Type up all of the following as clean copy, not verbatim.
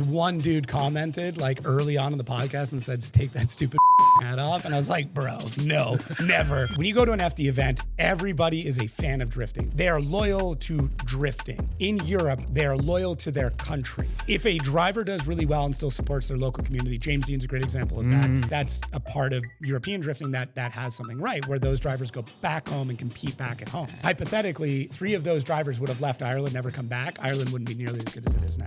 One dude commented like early on in the podcast and said, take that stupid hat off. And I was like, bro, no, never. When you go to an FD event, everybody is a fan of drifting. They are loyal to drifting. In Europe, they are loyal to their country. If a driver does really well and still supports their local community, James Dean's a great example of that. That's a part of European drifting that has something right, where those drivers go back home and compete back at home. Hypothetically, 3 of those drivers would have left Ireland, never come back. Ireland wouldn't be nearly as good as it is now.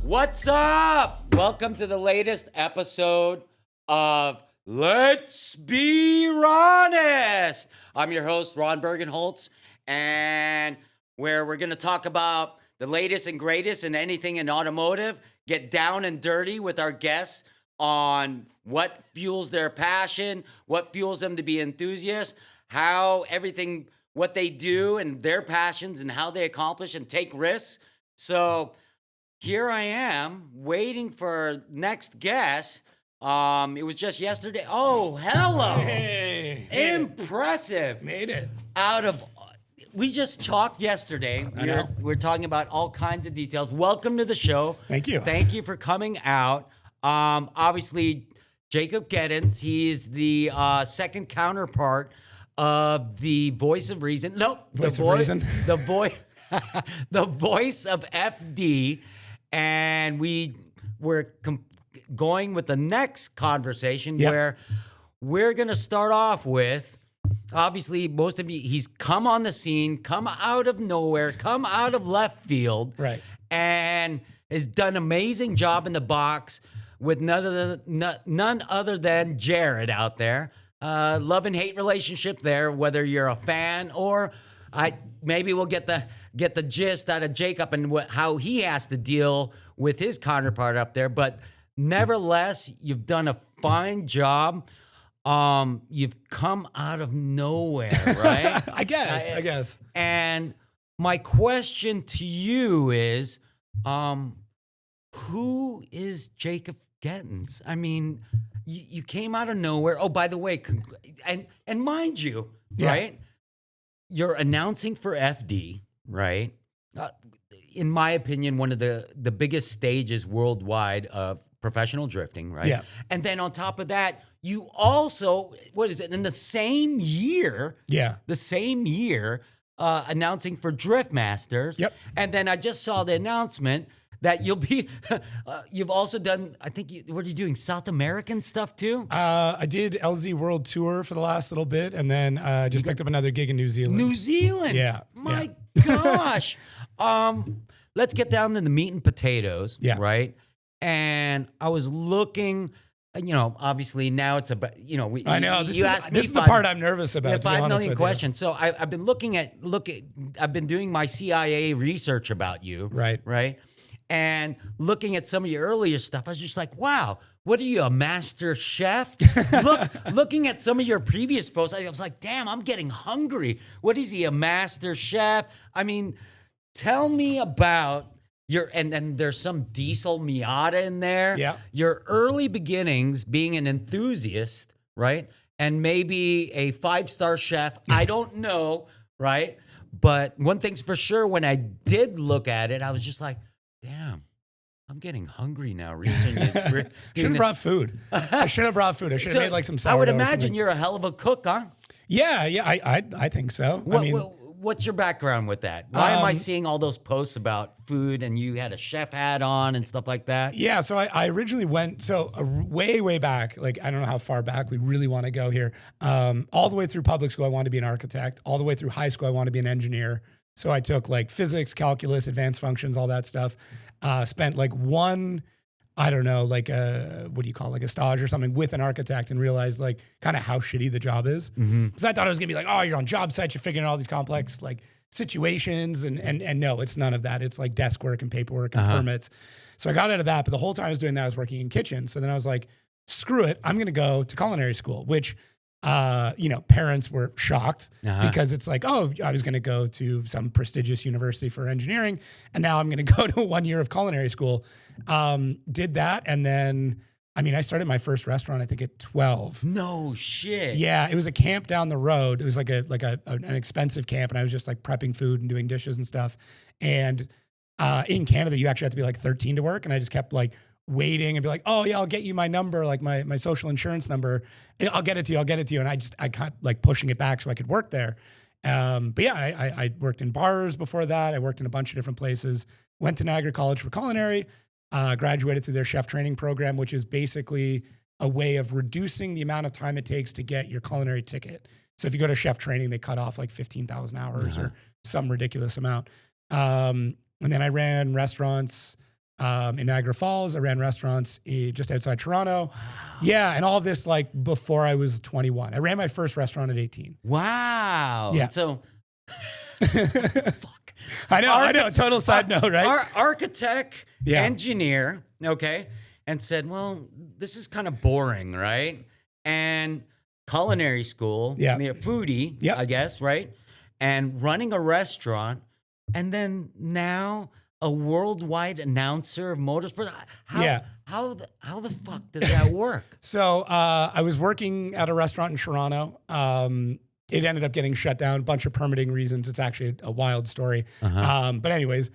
What's up? Welcome to the latest episode of Let's Be RONest. I'm your host, Ron Bergenholtz, and where we're going to talk about the latest and greatest in anything in automotive, get down and dirty with our guests on what fuels their passion, what fuels them to be enthusiasts, how everything, what they do and their passions and how they accomplish and take risks. So here I am waiting for next guest. It was just yesterday. Oh, hello. Hey. Impressive. Made it. We just talked yesterday. I know. We're talking about all kinds of details. Welcome to the show. Thank you. Thank you for coming out. Obviously, Jacob Gettins, he is the second counterpart of the voice of reason. Nope. Voice of reason. The voice of FD. And we're going with the next conversation where we're going to start off with, obviously, most of you, he's come on the scene, come out of nowhere, come out of left field, Right. and has done an amazing job in the box with none other than Jared out there. Love and hate relationship there, whether you're a fan or maybe we'll get the gist out of Jacob and how he has to deal with his counterpart up there. But nevertheless, you've done a fine job. You've come out of nowhere, right? I guess. And my question to you is, who is Jacob Gettins? I mean, you came out of nowhere. Oh, by the way, and mind you, right? You're announcing for FD, right? In my opinion, one of the biggest stages worldwide of professional drifting, right? Yeah. And then on top of that, you also, in the same year, announcing for Drift Masters. Yep. And then I just saw the announcement that you've also done, I think, what are you doing, South American stuff too? I did LZ World Tour for the last little bit, and then just picked up another gig in New Zealand. New Zealand? Yeah. My gosh. Let's get down to the meat and potatoes, right? And I was looking, obviously now it's about, I know. You asked me this is the part I'm nervous about. Yeah, to be 5 honest million with questions. So I've been I've been doing my CIA research about you. Right. And looking at some of your earlier stuff, I was just like, wow, what are you, a master chef? Looking at some of your previous posts, I was like, damn, I'm getting hungry. What is he, a master chef? I mean, tell me about and then there's some Diesel Miata in there. Yeah. Your early beginnings being an enthusiast, right? And maybe a 5-star chef. I don't know, right? But one thing's for sure, when I did look at it, I was just like, damn, I'm getting hungry now. Should have brought food. I should have brought food. I should have made like some sourdough. I would imagine you're a hell of a cook, huh? Yeah, I think so. What's your background with that? Why am I seeing all those posts about food and you had a chef hat on and stuff like that? Yeah, so I originally went, way back, like I don't know how far back we really want to go here. All the way through public school, I wanted to be an architect. All the way through high school, I wanted to be an engineer. So I took like physics, calculus, advanced functions, all that stuff. Spent like like a stage or something with an architect, and realized like kind of how shitty the job is. Because I thought it was gonna be like, oh, you're on job sites, you're figuring out all these complex like situations, and no, it's none of that. It's like desk work and paperwork and permits. So I got out of that, but the whole time I was doing that, I was working in kitchens. So then I was like, screw it, I'm gonna go to culinary school, which parents were shocked because it's like, oh, I was going to go to some prestigious university for engineering, and now I'm going to go to 1 year of culinary school. Did that, and then I mean, I started my first restaurant, I think at 12. No shit. Yeah, it was a camp down the road. It was like an expensive camp, and I was just like prepping food and doing dishes and stuff. And in Canada, you actually have to be like 13 to work, and I just kept like waiting and be like, oh yeah, I'll get you my number, like my social insurance number. I'll get it to you. And I kind of like pushing it back so I could work there. But yeah, I worked in bars before that. I worked in a bunch of different places. Went to Niagara College for culinary. Graduated through their chef training program, which is basically a way of reducing the amount of time it takes to get your culinary ticket. So if you go to chef training, they cut off like 15,000 hours or some ridiculous amount. And then I ran restaurants in Niagara Falls. I ran restaurants just outside Toronto. Wow. Yeah, and all of this like before I was 21. I ran my first restaurant at 18. Wow. Yeah. And so, fuck. I know. Total side note, right? Our architect, engineer, okay, and said, well, this is kind of boring, right? And culinary school, foodie, I guess, right? And running a restaurant, and then now a worldwide announcer of motorsports. How the fuck does that work? So I was working at a restaurant in Toronto. It ended up getting shut down, a bunch of permitting reasons. It's actually a wild story. But anyways,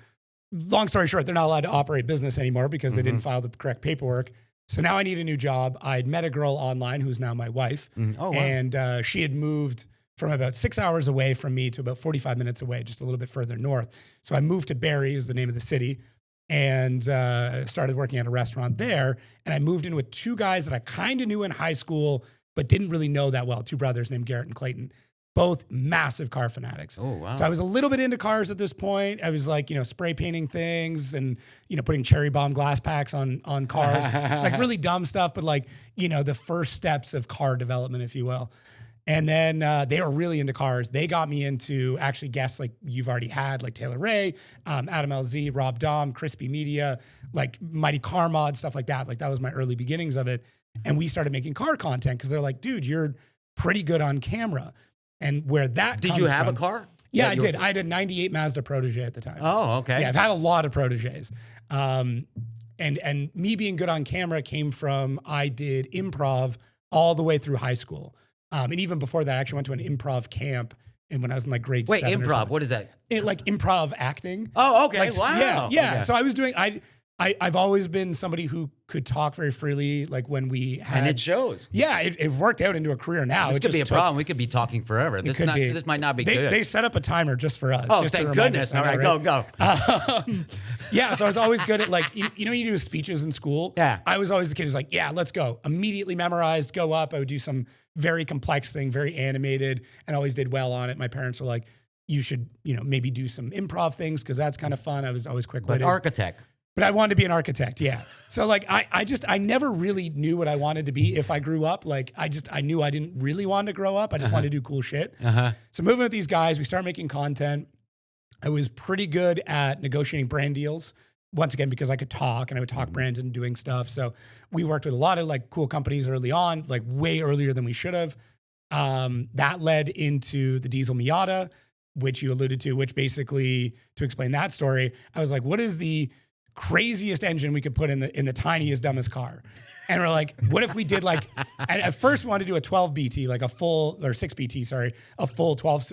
long story short, they're not allowed to operate business anymore because they didn't file the correct paperwork. So now I need a new job. I'd met a girl online who's now my wife. Oh, wow. And she had moved from about 6 hours away from me to about 45 minutes away, just a little bit further north. So I moved to Barrie, is the name of the city, and started working at a restaurant there. And I moved in with two guys that I kind of knew in high school, but didn't really know that well. Two brothers named Garrett and Clayton. Both massive car fanatics. Oh, wow. So I was a little bit into cars at this point. I was like, spray painting things and, putting cherry bomb glass packs on cars, like really dumb stuff, but like, the first steps of car development, if you will. And then they were really into cars. They got me into actually guests like you've already had, like Taylor Ray, Adam LZ, Rob Dom, Crispy Media, like Mighty Car Mod, stuff like that. Like that was my early beginnings of it. And we started making car content because they're like, dude, you're pretty good on camera. And where that Did you have a car? Yeah, I did. I had a 98 Mazda Protege at the time. Oh, okay. Yeah, I've had a lot of Proteges. And me being good on camera came from I did improv all the way through high school. And even before that, I actually went to an improv camp. And when I was in like grade 7 improv, what is that? Like improv acting. Oh, okay. Like, Wow. Yeah. Okay. So I was doing, I've always been somebody who could talk very freely, like when we had. And it shows. Yeah, it worked out into a career now. This could be a problem. We could be talking forever. This might not be good. They set up a timer just for us. Oh, just thank goodness. All right, go. Yeah, so I was always good at like, you do speeches in school? Yeah. I was always the kid who's like, yeah, let's go. Immediately memorized, go up. I would do some very complex thing, very animated, and always did well on it. My parents were like, you should, maybe do some improv things because that's kind of fun. I was always quick-witted. But architect. But I wanted to be an architect, yeah. So like I never really knew what I wanted to be if I grew up. Like I knew I didn't really want to grow up. I just wanted to do cool shit. So moving with these guys, we started making content. I was pretty good at negotiating brand deals. Once again, because I could talk and I would talk brands and doing stuff. So we worked with a lot of like cool companies early on, like way earlier than we should have. That led into the Diesel Miata, which you alluded to, which basically, to explain that story, I was like, what is the craziest engine we could put in the tiniest, dumbest car? And we're like, what if we did like, at first we wanted to do a 12 BT, like a full, or 6 BT, sorry, a full 12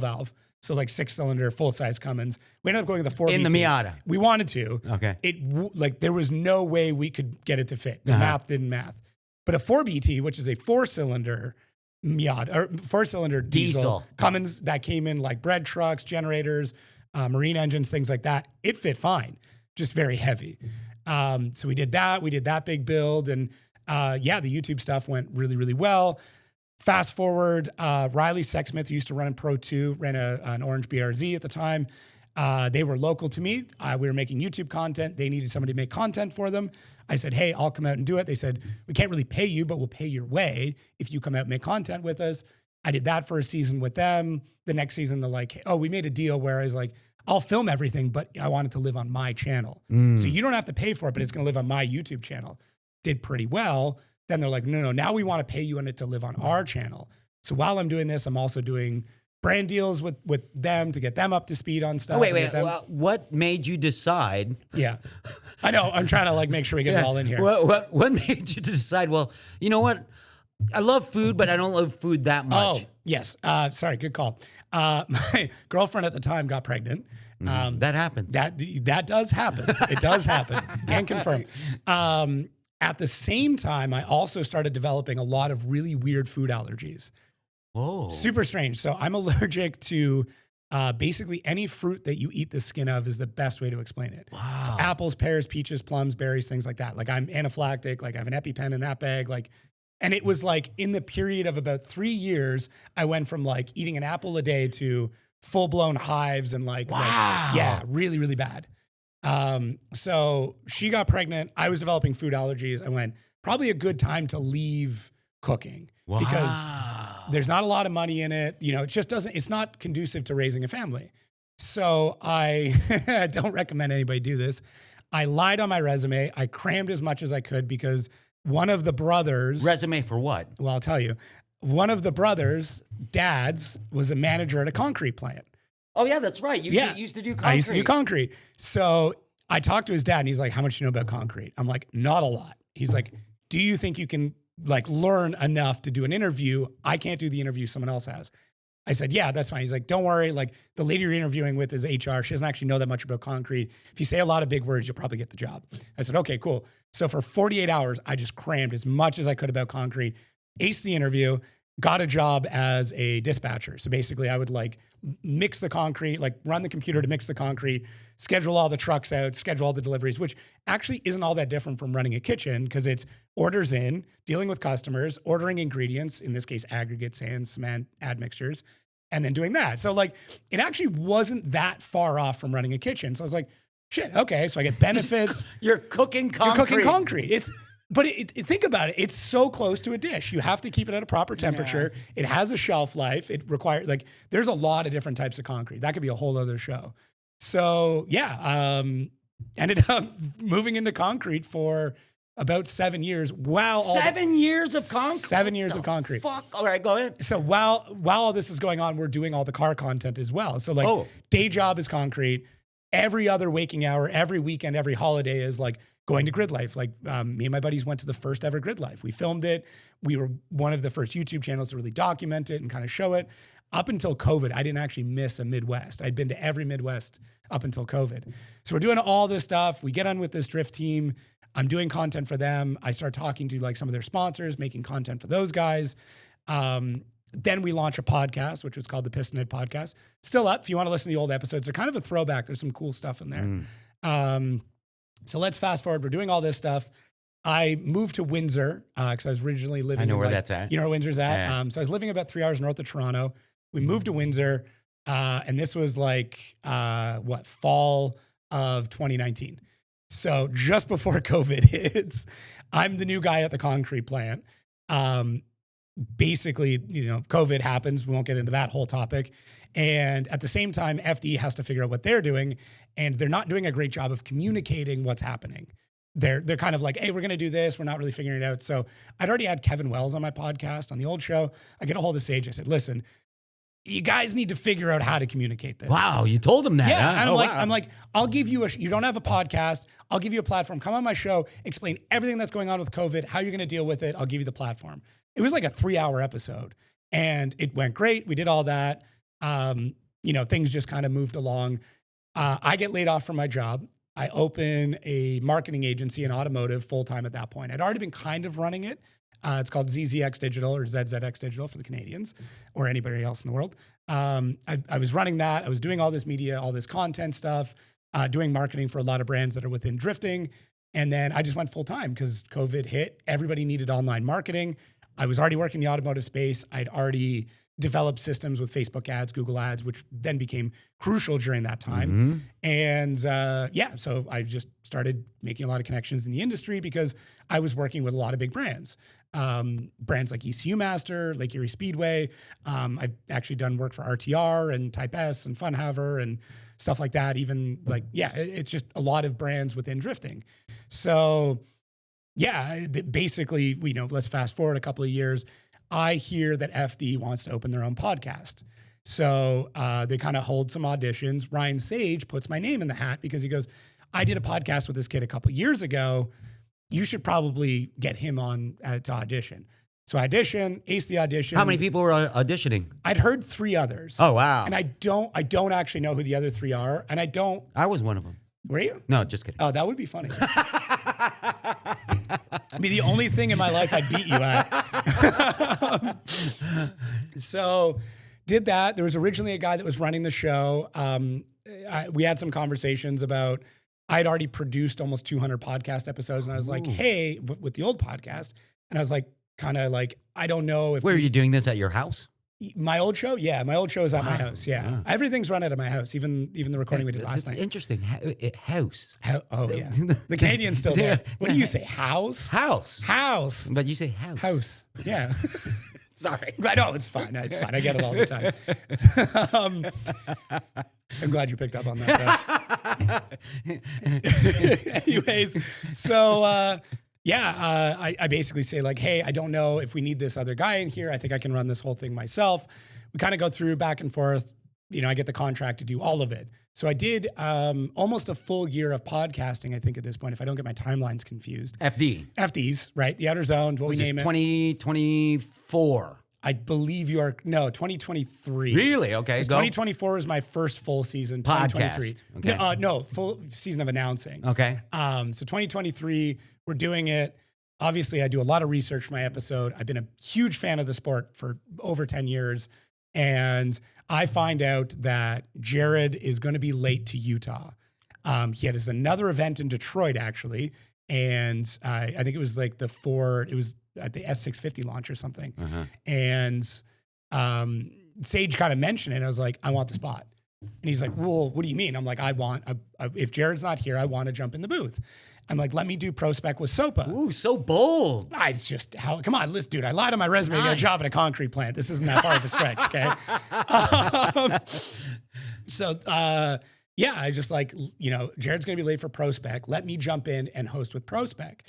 valve. So like 6-cylinder, full-size Cummins. We ended up going with the 4 BT. In the Miata. We wanted to. Okay. There was no way we could get it to fit. The math didn't math. But a 4 BT, which is a 4-cylinder Miata, or 4-cylinder diesel Cummins that came in like bread trucks, generators, marine engines, things like that, it fit fine. Just very heavy. So we did that. We did that big build. And the YouTube stuff went really, really well. Fast forward, Riley Sexsmith, who used to run in Pro 2, ran an orange BRZ at the time. They were local to me. We were making YouTube content. They needed somebody to make content for them. I said, hey, I'll come out and do it. They said, we can't really pay you, but we'll pay your way if you come out and make content with us. I did that for a season with them. The next season, they're like, oh, we made a deal where I was like, I'll film everything, but I want it to live on my channel. So you don't have to pay for it, but it's going to live on my YouTube channel. Did pretty well. Then they're like, no, now we want to pay you on it to live on our channel. So while I'm doing this, I'm also doing brand deals with them to get them up to speed on stuff. Oh, wait. and get them- What made you decide? Yeah, I know. I'm trying to like make sure we get it all in here. What made you decide? Well, you know what? I love food, but I don't love food that much. Oh, yes. Sorry, good call. My girlfriend at the time got pregnant. That happens. That does happen. It does happen. Can confirm. At the same time, I also started developing a lot of really weird food allergies. Whoa. Super strange. So I'm allergic to basically any fruit that you eat the skin of is the best way to explain it. Wow. So apples, pears, peaches, plums, berries, things like that. Like I'm anaphylactic, like I have an EpiPen in that bag. And it was like in the period of about 3 years, I went from like eating an apple a day to full-blown hives and Wow. yeah, really, really bad. So she got pregnant. I was developing food allergies. I went, probably a good time to leave cooking because there's not a lot of money in it. You know, it's not conducive to raising a family. So I don't recommend anybody do this. I lied on my resume. I crammed as much as I could because one of the brothers. Resume for what? Well, I'll tell you. One of the brothers' dads was a manager at a concrete plant. Oh, yeah, that's right. You used to do concrete. I used to do concrete. So I talked to his dad and he's like, how much do you know about concrete? I'm like, not a lot. He's like, do you think you can like learn enough to do an interview? I can't do the interview, someone else has. I said, yeah, that's fine. He's like, don't worry. Like the lady you're interviewing with is HR. She doesn't actually know that much about concrete. If you say a lot of big words, you'll probably get the job. I said, okay, cool. So for 48 hours, I just crammed as much as I could about concrete, aced the interview, got a job as a dispatcher. So basically I would like mix the concrete, like run the computer to mix the concrete, schedule all the trucks out, schedule all the deliveries, which actually isn't all that different from running a kitchen because it's orders in, dealing with customers, ordering ingredients, in this case, aggregate, sand, cement, admixtures, and then doing that. So like, it actually wasn't that far off from running a kitchen. So I was like, shit, okay. So I get benefits. You're cooking concrete. You're cooking concrete. But think about it. It's so close to a dish. You have to keep it at a proper temperature. Yeah. It has a shelf life. It requires there's a lot of different types of concrete. That could be a whole other show. So yeah, ended up moving into concrete for about 7 years. Wow. 7 years of concrete? 7 years of concrete. Fuck. All right, go ahead. So while all this is going on, we're doing all the car content as well. So day job is concrete. Every other waking hour, every weekend, every holiday is like going to Grid Life. Like me and my buddies went to the first ever Grid Life. We filmed it. We were one of the first YouTube channels to really document it and kind of show it. Up until COVID, I didn't actually miss a Midwest. I'd been to every Midwest up until COVID. So we're doing all this stuff. We get on with this drift team. I'm doing content for them. I start talking to like some of their sponsors, making content for those guys. Then we launch a podcast, which was called the Piston Head Podcast. Still up if you want to listen to the old episodes. They're kind of a throwback. There's some cool stuff in there. So let's fast forward. We're doing all this stuff. I moved to Windsor because I was originally living. I know where that's at. You know where Windsor's at? Yeah. So I was living about 3 hours north of Toronto. We moved to Windsor, and this was like fall of 2019. So just before COVID hits, I'm the new guy at the concrete plant. Basically, COVID happens. We won't get into that whole topic. And at the same time, FD has to figure out what they're doing, and they're not doing a great job of communicating what's happening. They're kind of like, hey, we're going to do this. We're not really figuring it out. So I'd already had Kevin Wells on my podcast on the old show. I get a hold of Sage. I said, listen, you guys need to figure out how to communicate this. Wow, you told them that. Yeah, huh? and I'm like, I'll give you you don't have a podcast. I'll give you a platform. Come on my show, explain everything that's going on with COVID, how you're going to deal with it. I'll give you the platform. It was like a 3-hour episode, and it went great. We did all that. Things just kind of moved along. I get laid off from my job. I open a marketing agency in automotive full-time at that point. I'd already been kind of running it. It's called ZZX Digital or ZZX Digital for the Canadians or anybody else in the world. I was running that. I was doing all this media, all this content stuff, doing marketing for a lot of brands that are within drifting. And then I just went full-time because COVID hit. Everybody needed online marketing. I was already working in the automotive space. I'd already developed systems with Facebook ads, Google ads, which then became crucial during that time. And so I just started making a lot of connections in the industry because I was working with a lot of big brands. Brands like ECU Master, Lake Erie Speedway. I've actually done work for RTR and Type S and Funhaver and stuff like that. Even it's just a lot of brands within drifting. So basically, let's fast forward a couple of years. I hear that FD wants to open their own podcast. So they kind of hold some auditions. Ryan Sage puts my name in the hat because he goes, I did a podcast with this kid a couple years ago. You should probably get him on to audition. So I ace the audition. How many people were auditioning? I'd heard 3 others. Oh, wow. And I don't actually know who the other 3 are. And I was one of them. Were you? No, just kidding. Oh, that would be funny. I mean, the only thing in my life I'd beat you at. So did that. There was originally a guy that was running the show. We had some conversations about, I'd already produced almost 200 podcast episodes. And I was like, hey, with the old podcast. And I was like, kind of like, I don't know if. Where are you doing this at your house? My old show? Yeah. My old show is at my house. Yeah. Everything's run out of my house. Even the recording we did last night. Interesting. House. Oh, yeah. The Canadian's still there. What do you say? House? House. But you say house. House. Yeah. Sorry. I know, it's fine. It's fine. I get it all the time. I'm glad you picked up on that. Anyways, so I basically say like, hey, I don't know if we need this other guy in here. I think I can run this whole thing myself. We kind of go through back and forth. I get the contract to do all of it. So I did almost a full year of podcasting, I think, at this point, if I don't get my timelines confused. FDs, right? The Outer Zone, what we name it. 2024. I believe 2023. Really? Okay. 2024 is my first full season. 2023. Okay. No, full season of announcing. Okay. So 2023, we're doing it. Obviously, I do a lot of research for my episode. I've been a huge fan of the sport for over 10 years. And I find out that Jared is going to be late to Utah. He had another event in Detroit, actually. And I think it was like it was at the S650 launch or something. Uh-huh. And Sage kind of mentioned it. I was like, I want the spot. And he's like, well, what do you mean? I'm like, if Jared's not here, I want to jump in the booth. I'm like, let me do pro spec with SOPA. Ooh, so bold. It's just come on, listen, dude, I lied on my resume to get a job at a concrete plant. This isn't that far of a stretch, okay? I just like, Jared's going to be late for pro spec. Let me jump in and host with pro spec.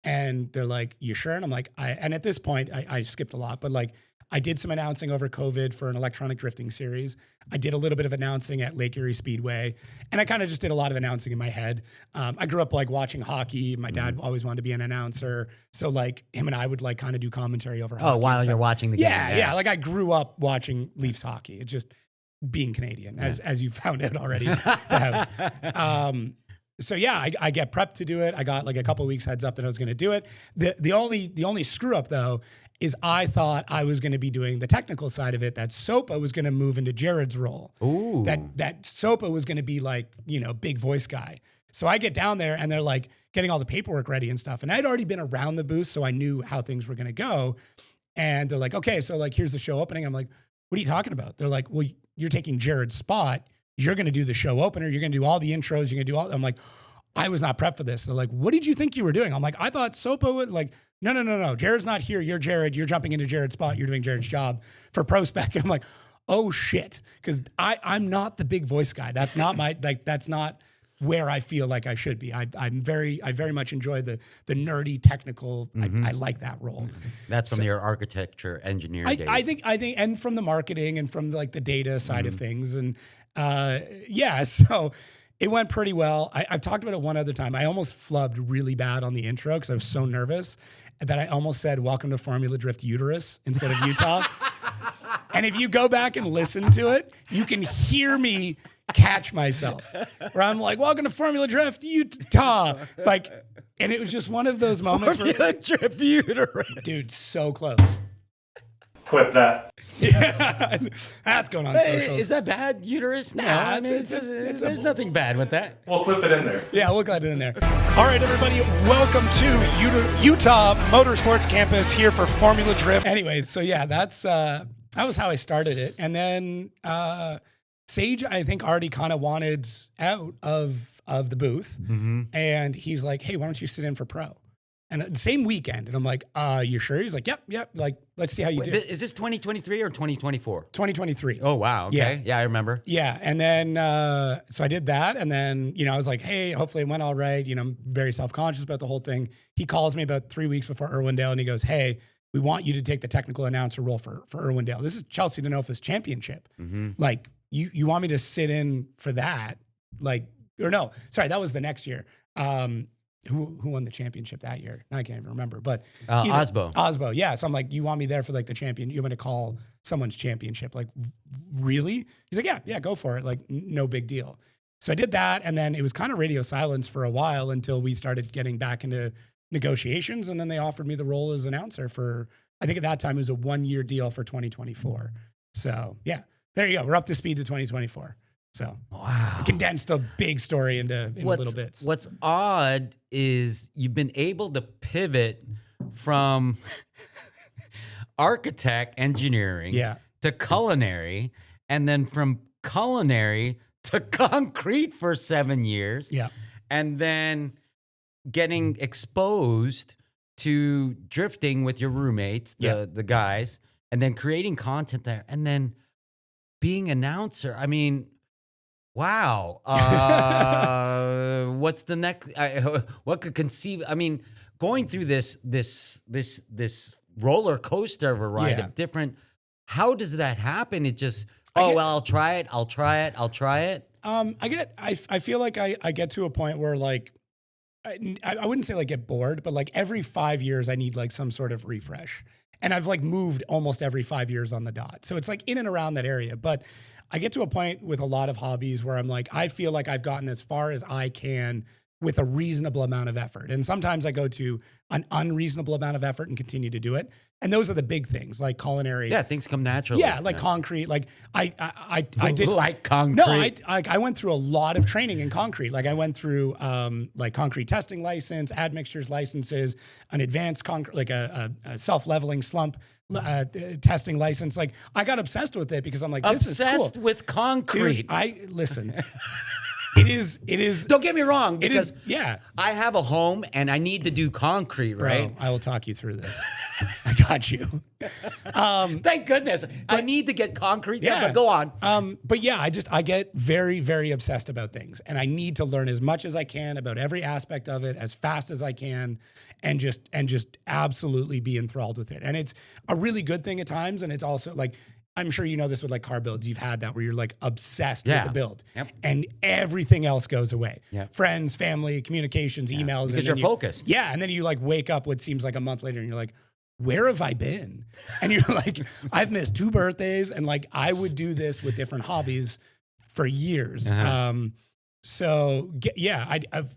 And they're like, you sure? And I'm like, and at this point, I skipped a lot, but like, I did some announcing over COVID for an electronic drifting series. I did a little bit of announcing at Lake Erie Speedway. And I kind of just did a lot of announcing in my head. I grew up like watching hockey. My dad always wanted to be an announcer. So like him and I would like kind of do commentary over hockey. Oh, while you're watching the game. Yeah. Like I grew up watching Leafs hockey. It's just being Canadian, as you found out already, the house. I get prepped to do it. I got like a couple of weeks heads up that I was going to do it. The only screw up though is I thought I was going to be doing the technical side of it. That SOPA was going to move into Jared's role. Ooh. That SOPA was going to be like big voice guy. So I get down there and they're like getting all the paperwork ready and stuff. And I'd already been around the booth, so I knew how things were going to go. And they're like, okay, so like here's the show opening. I'm like, what are you talking about? They're like, well, you're taking Jared's spot. You're going to do the show opener. You're going to do all the intros. You're going to do all. I'm like, I was not prepped for this. They're like, what did you think you were doing? I'm like, I thought SOPA would like, no. Jared's not here. You're Jared. You're jumping into Jared's spot. You're doing Jared's job for pro spec. And I'm like, oh shit. Cause I'm not the big voice guy. That's not that's not where I feel like I should be. I very much enjoy the nerdy technical. I like that role. That's from your architecture engineer days. I think, and from the marketing and from like the data side of things. And so it went pretty well. I've talked about it one other time. I almost flubbed really bad on the intro because I was so nervous that I almost said, welcome to Formula Drift Uterus instead of Utah. And if you go back and listen to it, you can hear me catch myself where I'm like, welcome to Formula Drift Utah. Like, and it was just one of those moments Formula Drift Uterus. Dude, so close. Clip that. Yeah, that's going on socials. Is that bad, uterus? No, Nah, there's nothing bad with that. We'll clip it in there. Yeah, we'll glad it in there. All right, everybody, welcome to Utah Motorsports Campus here for Formula Drift. Anyway, so yeah, that was how I started it. And then Sage, I think, already kind of wanted out of the booth. Mm-hmm. And he's like, hey, why don't you sit in for pro? And the same weekend. And I'm like, you sure? He's like, yep. Like, let's see how you do. Is this 2023 or 2024? 2023. Oh, wow. Okay. Yeah, I remember. Yeah. And then, so I did that. And then, I was like, hey, hopefully it went all right. I'm very self-conscious about the whole thing. He calls me about 3 weeks before Irwindale and he goes, hey, we want you to take the technical announcer role for Irwindale. This is Chelsea Denofa's championship. Like, you want me to sit in for that? Like, or no, sorry, that was the next year. Who won the championship that year? I can't even remember, but Osbo. Yeah. So I'm like, you want me there for like the champion? You want me to call someone's championship? Like, really? He's like, yeah, go for it. Like, no big deal. So I did that. And then it was kind of radio silence for a while until we started getting back into negotiations. And then they offered me the role as announcer for, I think at that time it was a 1-year deal for 2024. So yeah, there you go. We're up to speed to 2024. So wow, I condensed a big story into little bits. What's odd is you've been able to pivot from architect engineering to culinary, and then from culinary to concrete for 7 years. Yeah. And then getting exposed to drifting with your roommates, the guys, and then creating content there, and then being announcer. I mean, wow. What's the next? What could conceive? I mean, going through this roller coaster of a ride of different. How does that happen? It just I'll try it. I feel like I get to a point where like I wouldn't say like get bored, but like every 5 years I need like some sort of refresh. And I've like moved almost every 5 years on the dot. So it's like in and around that area. But I get to a point with a lot of hobbies where I'm like, I feel like I've gotten as far as I can with a reasonable amount of effort. And sometimes I go to an unreasonable amount of effort and continue to do it. And those are the big things, like culinary. Yeah, things come naturally. Yeah, like concrete. Like I did like concrete. No, I went through a lot of training in concrete. Like I went through like concrete testing license, admixtures licenses, an advanced concrete, like a self-leveling slump testing license. Like I got obsessed with it because I'm like, this is cool. Obsessed with concrete. Dude, listen. It is. Don't get me wrong. Because it is. Yeah. I have a home and I need to do concrete, right? Bro, I will talk you through this. I got you. Thank goodness. I need to get concrete. Yeah. But go on. But yeah, I get very, very obsessed about things, and I need to learn as much as I can about every aspect of it as fast as I can, and just absolutely be enthralled with it. And it's a really good thing at times, and it's also like, I'm sure you know this with like car builds. You've had that where you're like obsessed with the build, and everything else goes away. Friends, family, communications, emails. Because you're focused. Yeah, and then you like wake up what seems like a month later, and you're like, where have I been? And you're like, I've missed 2 birthdays, and like I would do this with different hobbies for years.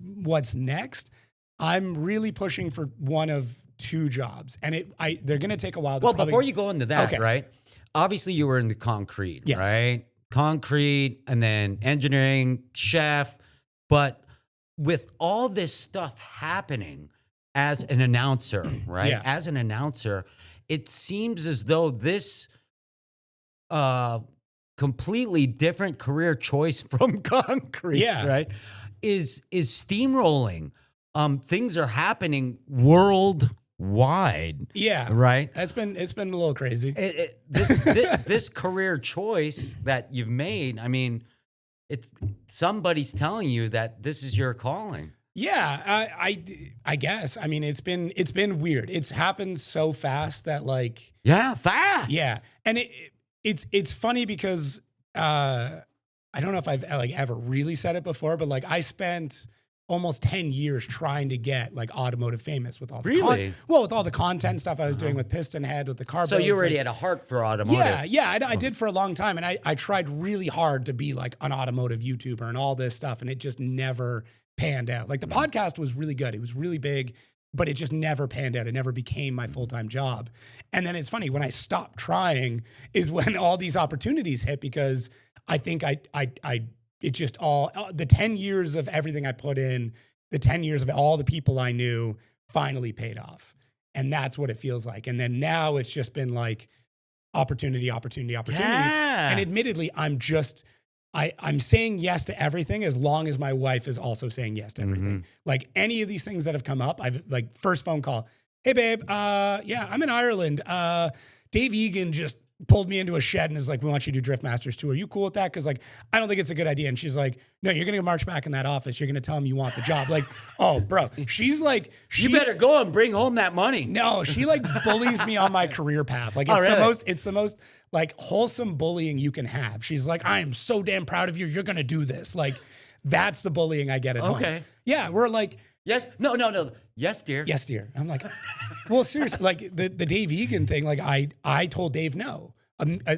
What's next? I'm really pushing for one of 2 jobs, and they're going to take a while. Well, before you go into that, right? Obviously, you were in the concrete, right? Concrete, and then engineering, chef. But with all this stuff happening as an announcer, right? Yeah. As an announcer, it seems as though this completely different career choice from concrete, right? Is steamrolling. Things are happening worldwide. Yeah. Right? It's been a little crazy. This career choice that you've made, I mean, it's somebody's telling you that this is your calling. Yeah, I guess. I mean, it's been weird. It's happened so fast that like fast. Yeah, and it's funny because I don't know if I've like ever really said it before, but like I spent almost 10 years trying to get like automotive famous with all the with all the content stuff I was doing with Piston Head, with the car. So builds, you already had a heart for automotive. Yeah, I did for a long time, and I tried really hard to be like an automotive YouTuber and all this stuff, and it just never panned out. Like the podcast was really good. It was really big, but it just never panned out. It never became my full-time job. And then it's funny, when I stopped trying is when all these opportunities hit, because I think it just all, the 10 years of everything I put in, the 10 years of all the people I knew finally paid off. And that's what it feels like. And then now it's just been like opportunity. Yeah. And admittedly, I'm saying yes to everything as long as my wife is also saying yes to everything. Like any of these things that have come up, I've like first phone call, hey babe, I'm in Ireland. Dave Egan just pulled me into a shed and is like, we want you to do Drift Masters 2. Are you cool with that? Because like, I don't think it's a good idea. And she's like, no, you're going to march back in that office. You're going to tell them you want the job. Like, oh, bro. She's like, You better go and bring home that money. no, she like bullies me on my career path. Like it's the most like wholesome bullying you can have. She's like, I am so damn proud of you. You're going to do this. Like, that's the bullying I get at home. Okay. Yeah. We're like, Yes. No. Yes, dear. yes, dear. I'm like, well, seriously, like the Dave Egan thing, like I told Dave no.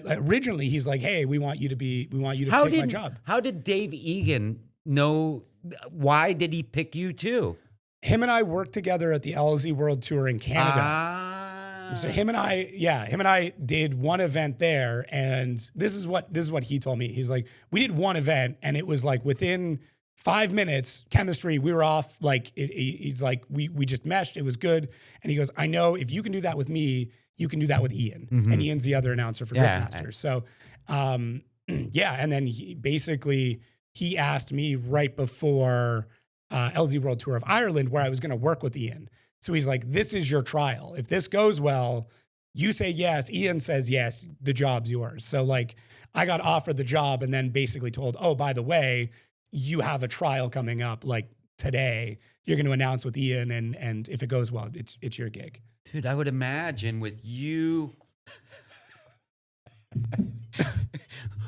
Originally, he's like, hey, we want you to take my job. How did Dave Egan know? Why did he pick you too? Him and I worked together at the LZ World Tour in Canada. So him and I did one event there, and this is what he told me. He's like, we did one event, and it was like within 5 minutes, chemistry, we were off. Like he's like, we just meshed. It was good. And he goes, I know if you can do that with me, you can do that with Ian. And Ian's the other announcer for Drift Masters. So, and then he asked me right before LZ World Tour of Ireland where I was going to work with Ian. So he's like, this is your trial. If this goes well, you say yes, Ian says yes, the job's yours. So like I got offered the job and then basically told, oh, by the way, you have a trial coming up like today. You're going to announce with Ian and if it goes well, it's your gig. Dude, I would imagine with you,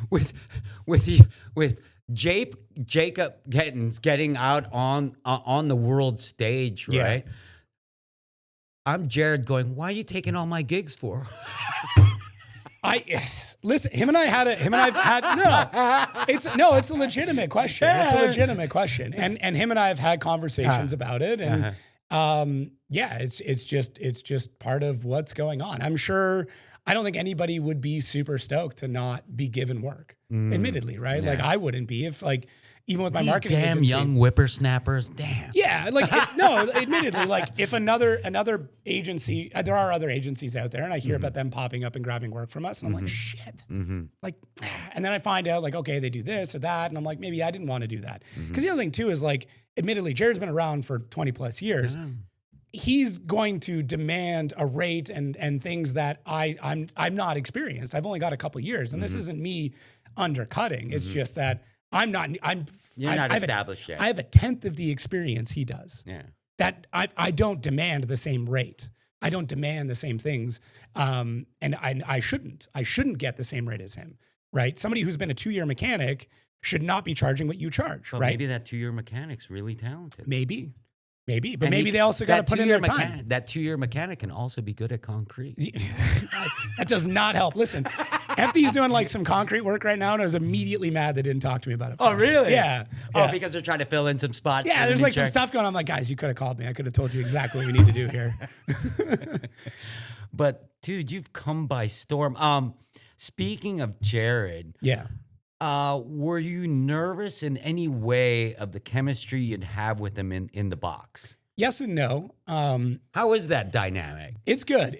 with Jacob Gettins getting out on the world stage, right? Yeah. I'm Jared going, why are you taking all my gigs for? Listen, it's a legitimate question. It's a legitimate question. And him and I have had conversations about it. And it's just part of what's going on. I'm sure, I don't think anybody would be super stoked to not be given work, admittedly, right? Yeah. Like I wouldn't be if like, even with my These marketing damn agency, young whippersnappers, damn. yeah, like admittedly, like if another agency, there are other agencies out there, and I hear about them popping up and grabbing work from us, and I'm like, shit, like, and then I find out like, okay, they do this or that, and I'm like, maybe I didn't want to do that, because the other thing too is like, admittedly, Jared's been around for 20 plus years. Yeah. He's going to demand a rate and things that I'm not experienced. I've only got a couple years, and this isn't me undercutting. It's just that. You're not established yet. I have a 10th of the experience he does. Yeah. That I don't demand the same rate. I don't demand the same things. And I shouldn't get the same rate as him, right? Somebody who's been a 2-year mechanic should not be charging what you charge, But right? maybe that 2-year mechanic's really talented. Maybe. But maybe they also got to put in their time. That 2-year mechanic can also be good at concrete. That does not help. Listen, FD's doing like some concrete work right now, and I was immediately mad they didn't talk to me about it first. Oh, really? Yeah. Oh, because they're trying to fill in some spots. Yeah, there's like some stuff going on. I'm like, guys, you could have called me. I could have told you exactly what we need to do here. But dude, you've come by storm. Speaking of Jared, yeah. Were you nervous in any way of the chemistry you'd have with him in the box? Yes and no. How is that dynamic? It's good.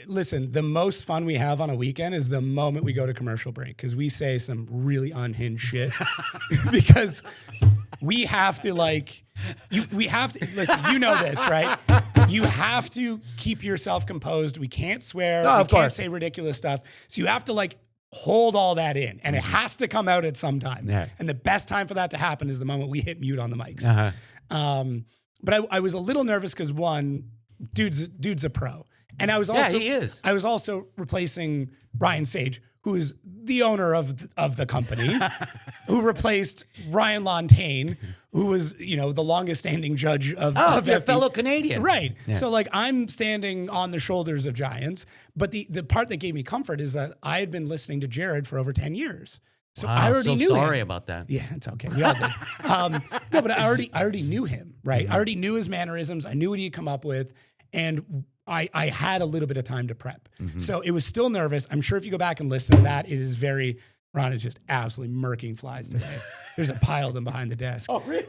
Listen, the most fun we have on a weekend is the moment we go to commercial break, because we say some really unhinged shit because we have to listen, you know this, right? You have to keep yourself composed. We can't swear. Oh, we can't say ridiculous stuff. So you have to hold all that in, and it has to come out at some time. Yeah. And the best time for that to happen is the moment we hit mute on the mics. But I was a little nervous because one, dude's a pro. And I was also, he is. I was also replacing Ryan Sage, who is the owner of the company, who replaced Ryan Lontaine, who was, the longest standing judge of your FD. fellow Canadian. Right. Yeah. So I'm standing on the shoulders of giants. But the part that gave me comfort is that I had been listening to Jared for over 10 years. So I already knew him. Sorry about that. Yeah, it's okay. We all did. No, but I already knew him, right? I already knew his mannerisms. I knew what he'd come up with. And I had a little bit of time to prep. So it was still nervous. I'm sure if you go back and listen to that, it is very, Ron is just absolutely murking flies today. There's a pile of them behind the desk. Oh, really?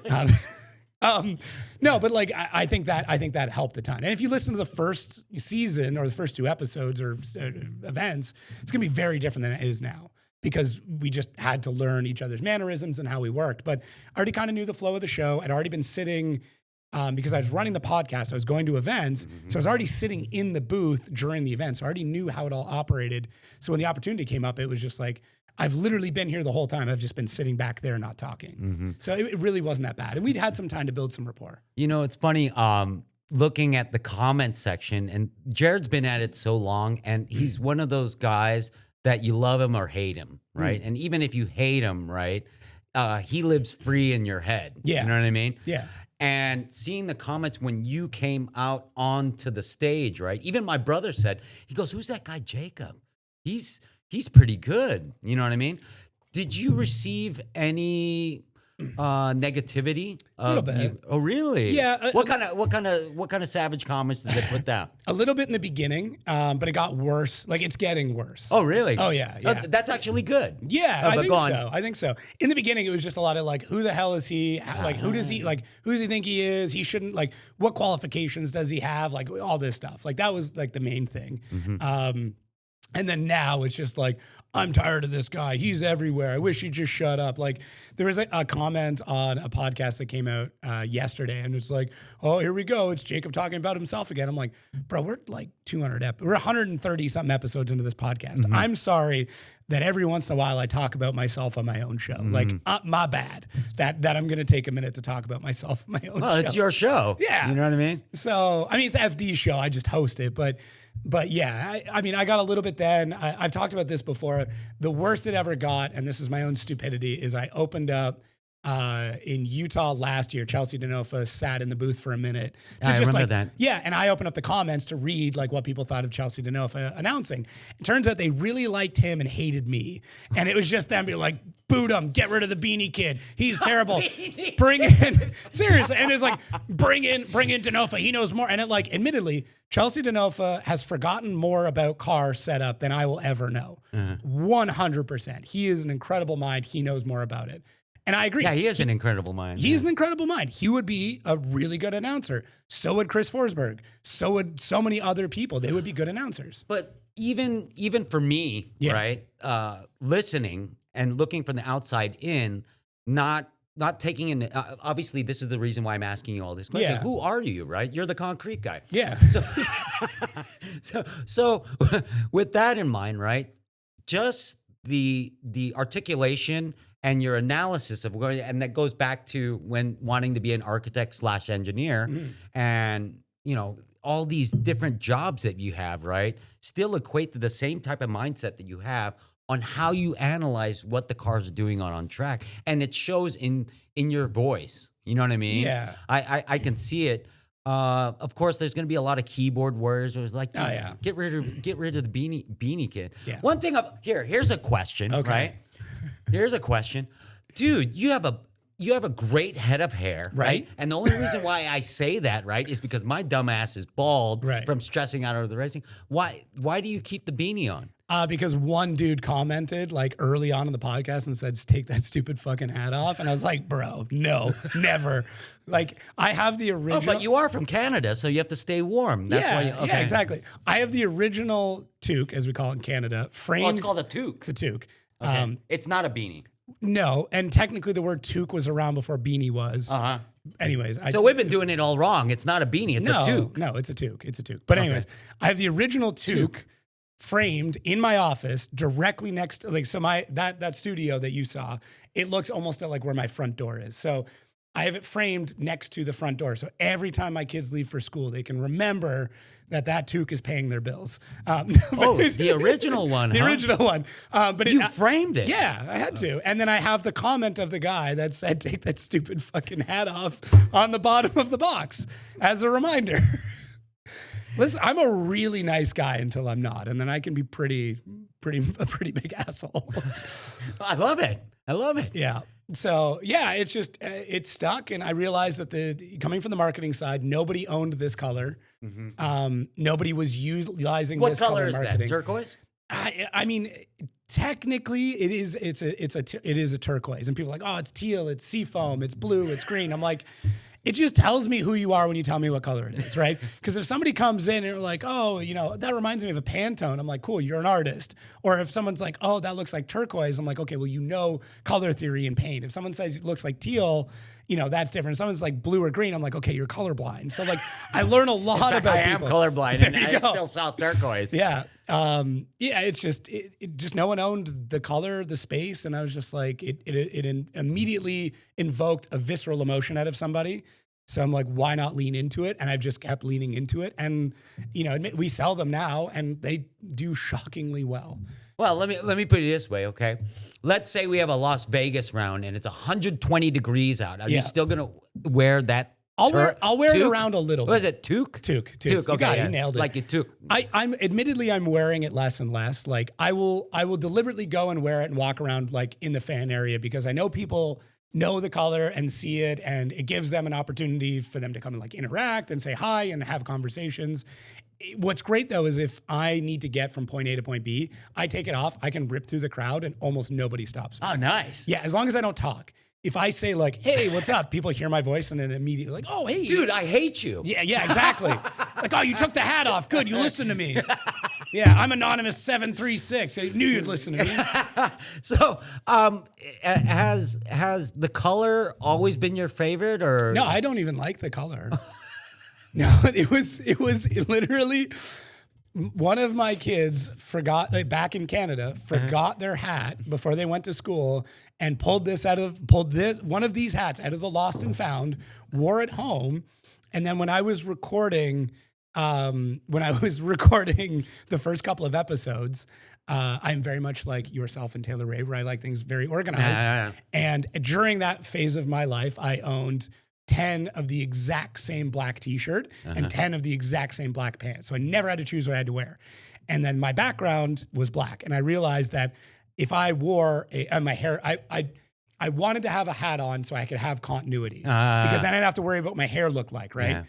No, but I think that helped a ton. And if you listen to the first season or the first 2 episodes or events, it's going to be very different than it is now, because we just had to learn each other's mannerisms and how we worked. But I already kind of knew the flow of the show. I'd already been sitting because I was running the podcast. I was going to events. So I was already sitting in the booth during the event. So I already knew how it all operated. So when the opportunity came up, it was just like, I've literally been here the whole time. I've just been sitting back there not talking. So it really wasn't that bad. And we'd had some time to build some rapport. You know, it's funny, looking at the comments section, and Jared's been at it so long, and he's one of those guys that you love him or hate him, right? And even if you hate him, right, he lives free in your head. Yeah. You know what I mean? Yeah. And seeing the comments when you came out onto the stage, right? Even my brother said, he goes, "Who's that guy, Jacob? He's pretty good." You know what I mean? Did you receive any negativity? A little bit. Oh, really? Yeah. What kind of savage comments did they put down? A little bit in the beginning, but it got worse. Like, it's getting worse. Oh, really? Oh, yeah. Oh, that's actually good. Yeah, Oh, I but think go on. so. I think so. In the beginning, it was just a lot of like, who the hell is he? Like, who does he think he is? He shouldn't, like, what qualifications does he have? Like, all this stuff. Like, that was like the main thing. And then now it's just like, I'm tired of this guy. He's everywhere. I wish he'd just shut up. Like, there was a comment on a podcast that came out yesterday, and it's like, oh, here we go. It's Jacob talking about himself again. I'm like, bro, we're like we're 130 something episodes into this podcast. I'm sorry that every once in a while I talk about myself on my own show. Like, my bad that I'm going to take a minute to talk about myself on my own show. Well, it's your show. Yeah. You know what I mean? So, I mean, it's FD's show. I just host it. But yeah, I mean, I got a little bit then. I've talked about this before. The worst it ever got, and this is my own stupidity, is I opened up in Utah last year. Chelsea DeAnda sat in the booth for a minute. I remember that. Yeah, and I opened up the comments to read like what people thought of Chelsea DeAnda announcing. It turns out they really liked him and hated me. And it was just them being like, boot him, get rid of the beanie kid. He's terrible. Bring in, seriously. And it's like, bring in DeAnda. He knows more. And it like, admittedly, Chelsea DeAnda has forgotten more about car setup than I will ever know. 100%. He is an incredible mind. He knows more about it. And I agree. Yeah, he is an incredible mind. He's an incredible mind. He would be a really good announcer. So would Chris Forsberg. So would so many other people. They would be good announcers. But even for me, Yeah. right, listening and looking from the outside in, not taking in, obviously this is the reason why I'm asking you all this question. Yeah. Who are you, right? You're the concrete guy. Yeah. So with that in mind, right, just the articulation and your analysis of going, and that goes back to when wanting to be an architect / engineer, and you know, all these different jobs that you have, right, still equate to the same type of mindset that you have on how you analyze what the cars are doing on track, and it shows in your voice. You know what I mean? Yeah. I can see it. Of course, there's going to be a lot of keyboard warriors. It was like, Oh, yeah. get rid of the beanie kid. Yeah. One thing here's a question, Okay. right? Here's a question, dude. You have a great head of hair, right? And the only reason why I say that, right, is because my dumb ass is bald Right. from stressing out over the racing. Why do you keep the beanie on? Because one dude commented like early on in the podcast and said, take that stupid fucking hat off. And I was like, bro, no, never. Like, I have the original. Oh, but you are from Canada, so you have to stay warm. That's why. Yeah, exactly. I have the original toque, as we call it in Canada, framed. Well, it's called a toque. It's a toque. Okay. It's not a beanie. No, and technically the word toque was around before beanie was. Anyways. So we've been doing it all wrong. It's not a beanie. It's a toque. No, it's a toque. It's a toque. But anyways, I have the original toque framed in my office directly next to, like, so that studio that you saw, it looks almost like where my front door is. So I have it framed next to the front door. So every time my kids leave for school, they can remember that toque is paying their bills. The original one, The original one. But you framed it. Yeah, I had to. And then I have the comment of the guy that said, take that stupid fucking hat off on the bottom of the box as a reminder. Listen, I'm a really nice guy until I'm not. And then I can be a pretty big asshole. I love it. Yeah. So yeah, it's just, it's stuck. And I realized that coming from the marketing side, nobody owned this color. Nobody was utilizing What this color color is marketing. that? Turquoise? I mean, technically it is a turquoise, and people are like, oh, it's teal, it's seafoam, it's blue, it's green. I'm like, it just tells me who you are when you tell me what color it is, right? Because if somebody comes in and they're like, oh, that reminds me of a Pantone, I'm like, cool, you're an artist. Or if someone's like, oh, that looks like turquoise, I'm like, okay, well, color theory and paint. If someone says it looks like teal, that's different. If someone's like blue or green, I'm like, okay, you're colorblind. So like, I learn a lot about I am people. colorblind, and I still saw turquoise. Yeah. It's just, it just no one owned the color, the space. And I was just like, it immediately invoked a visceral emotion out of somebody. So I'm like, why not lean into it? And I've just kept leaning into it. And, we sell them now and they do shockingly well. Well, let me put it this way, okay? Let's say we have a Las Vegas round and it's 120 degrees out. Are you still gonna wear that? I'll wear it around a little bit. What is it? Toque? Toque. Okay, you nailed it. Like you toque. I'm wearing it less and less. Like I will deliberately go and wear it and walk around like in the fan area because I know people know the color and see it, and it gives them an opportunity for them to come and like interact and say hi and have conversations. What's great though is if I need to get from point A to point B, I take it off, I can rip through the crowd and almost nobody stops me. Oh, nice. Yeah, as long as I don't talk. If I say like, hey, what's up? People hear my voice and then immediately like, oh, hey. Dude, I hate you. Yeah, exactly. Like, oh, you took the hat off. Good, you listen to me. Yeah, I'm Anonymous 736. I knew you'd listen to me. So, has the color always been your favorite, or? No, I don't even like the color. No, it was literally one of my kids forgot, like, back in Canada, forgot their hat before they went to school and pulled one of these hats out of the lost and found, wore it home. And then when I was recording the first couple of episodes, I'm very much like yourself and Taylor Ray, where I like things very organized. Yeah. And during that phase of my life, I owned 10 of the exact same black t-shirt and 10 of the exact same black pants. So I never had to choose what I had to wear. And then my background was black. And I realized that if I wore my hair, I wanted to have a hat on so I could have continuity because then I didn't have to worry about what my hair looked like, right? Yeah.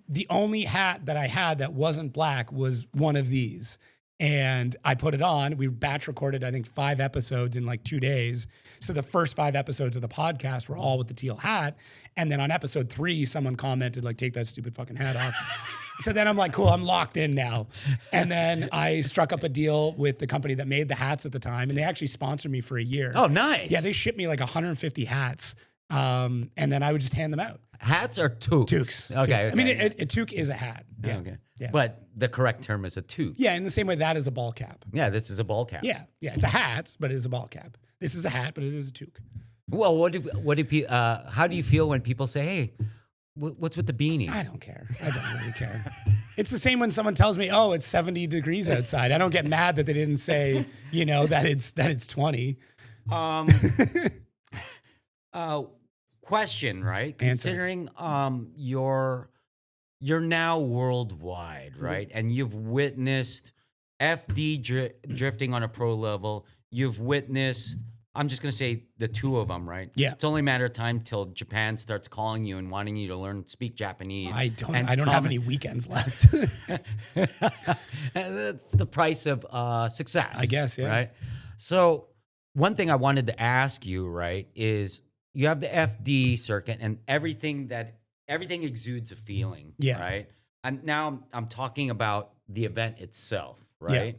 The only hat that I had that wasn't black was one of these. And I put it on. We batch recorded, I think, 5 episodes in like 2 days. So the first 5 episodes of the podcast were all with the teal hat. And then on episode 3, someone commented, like, take that stupid fucking hat off. So then I'm like, cool, I'm locked in now. And then I struck up a deal with the company that made the hats at the time. And they actually sponsored me for a year. Oh, nice. Yeah, they shipped me like 150 hats. And then I would just hand them out. Hats or toques? Toques. Okay. I mean, a toque is a hat. Yeah. Okay. Yeah. But the correct term is a toque. Yeah, in the same way that is a ball cap. Yeah, this is a ball cap. Yeah, it's a hat, but it is a ball cap. This is a hat, but it is a toque. Well, how do you feel when people say, "Hey, what's with the beanie?" I don't care. I don't really care. It's the same when someone tells me, "Oh, it's 70 degrees outside." I don't get mad that they didn't say, that it's 20. Question, right? Considering you're now worldwide, right? And you've witnessed FD drifting on a pro level. You've witnessed, I'm just going to say the 2 of them, right? Yeah. It's only a matter of time till Japan starts calling you and wanting you to speak Japanese. I don't have any weekends left. That's the price of success, I guess, yeah. Right? So one thing I wanted to ask you, right, is you have the FD circuit and everything exudes a feeling, yeah. Right? And now I'm talking about the event itself, right?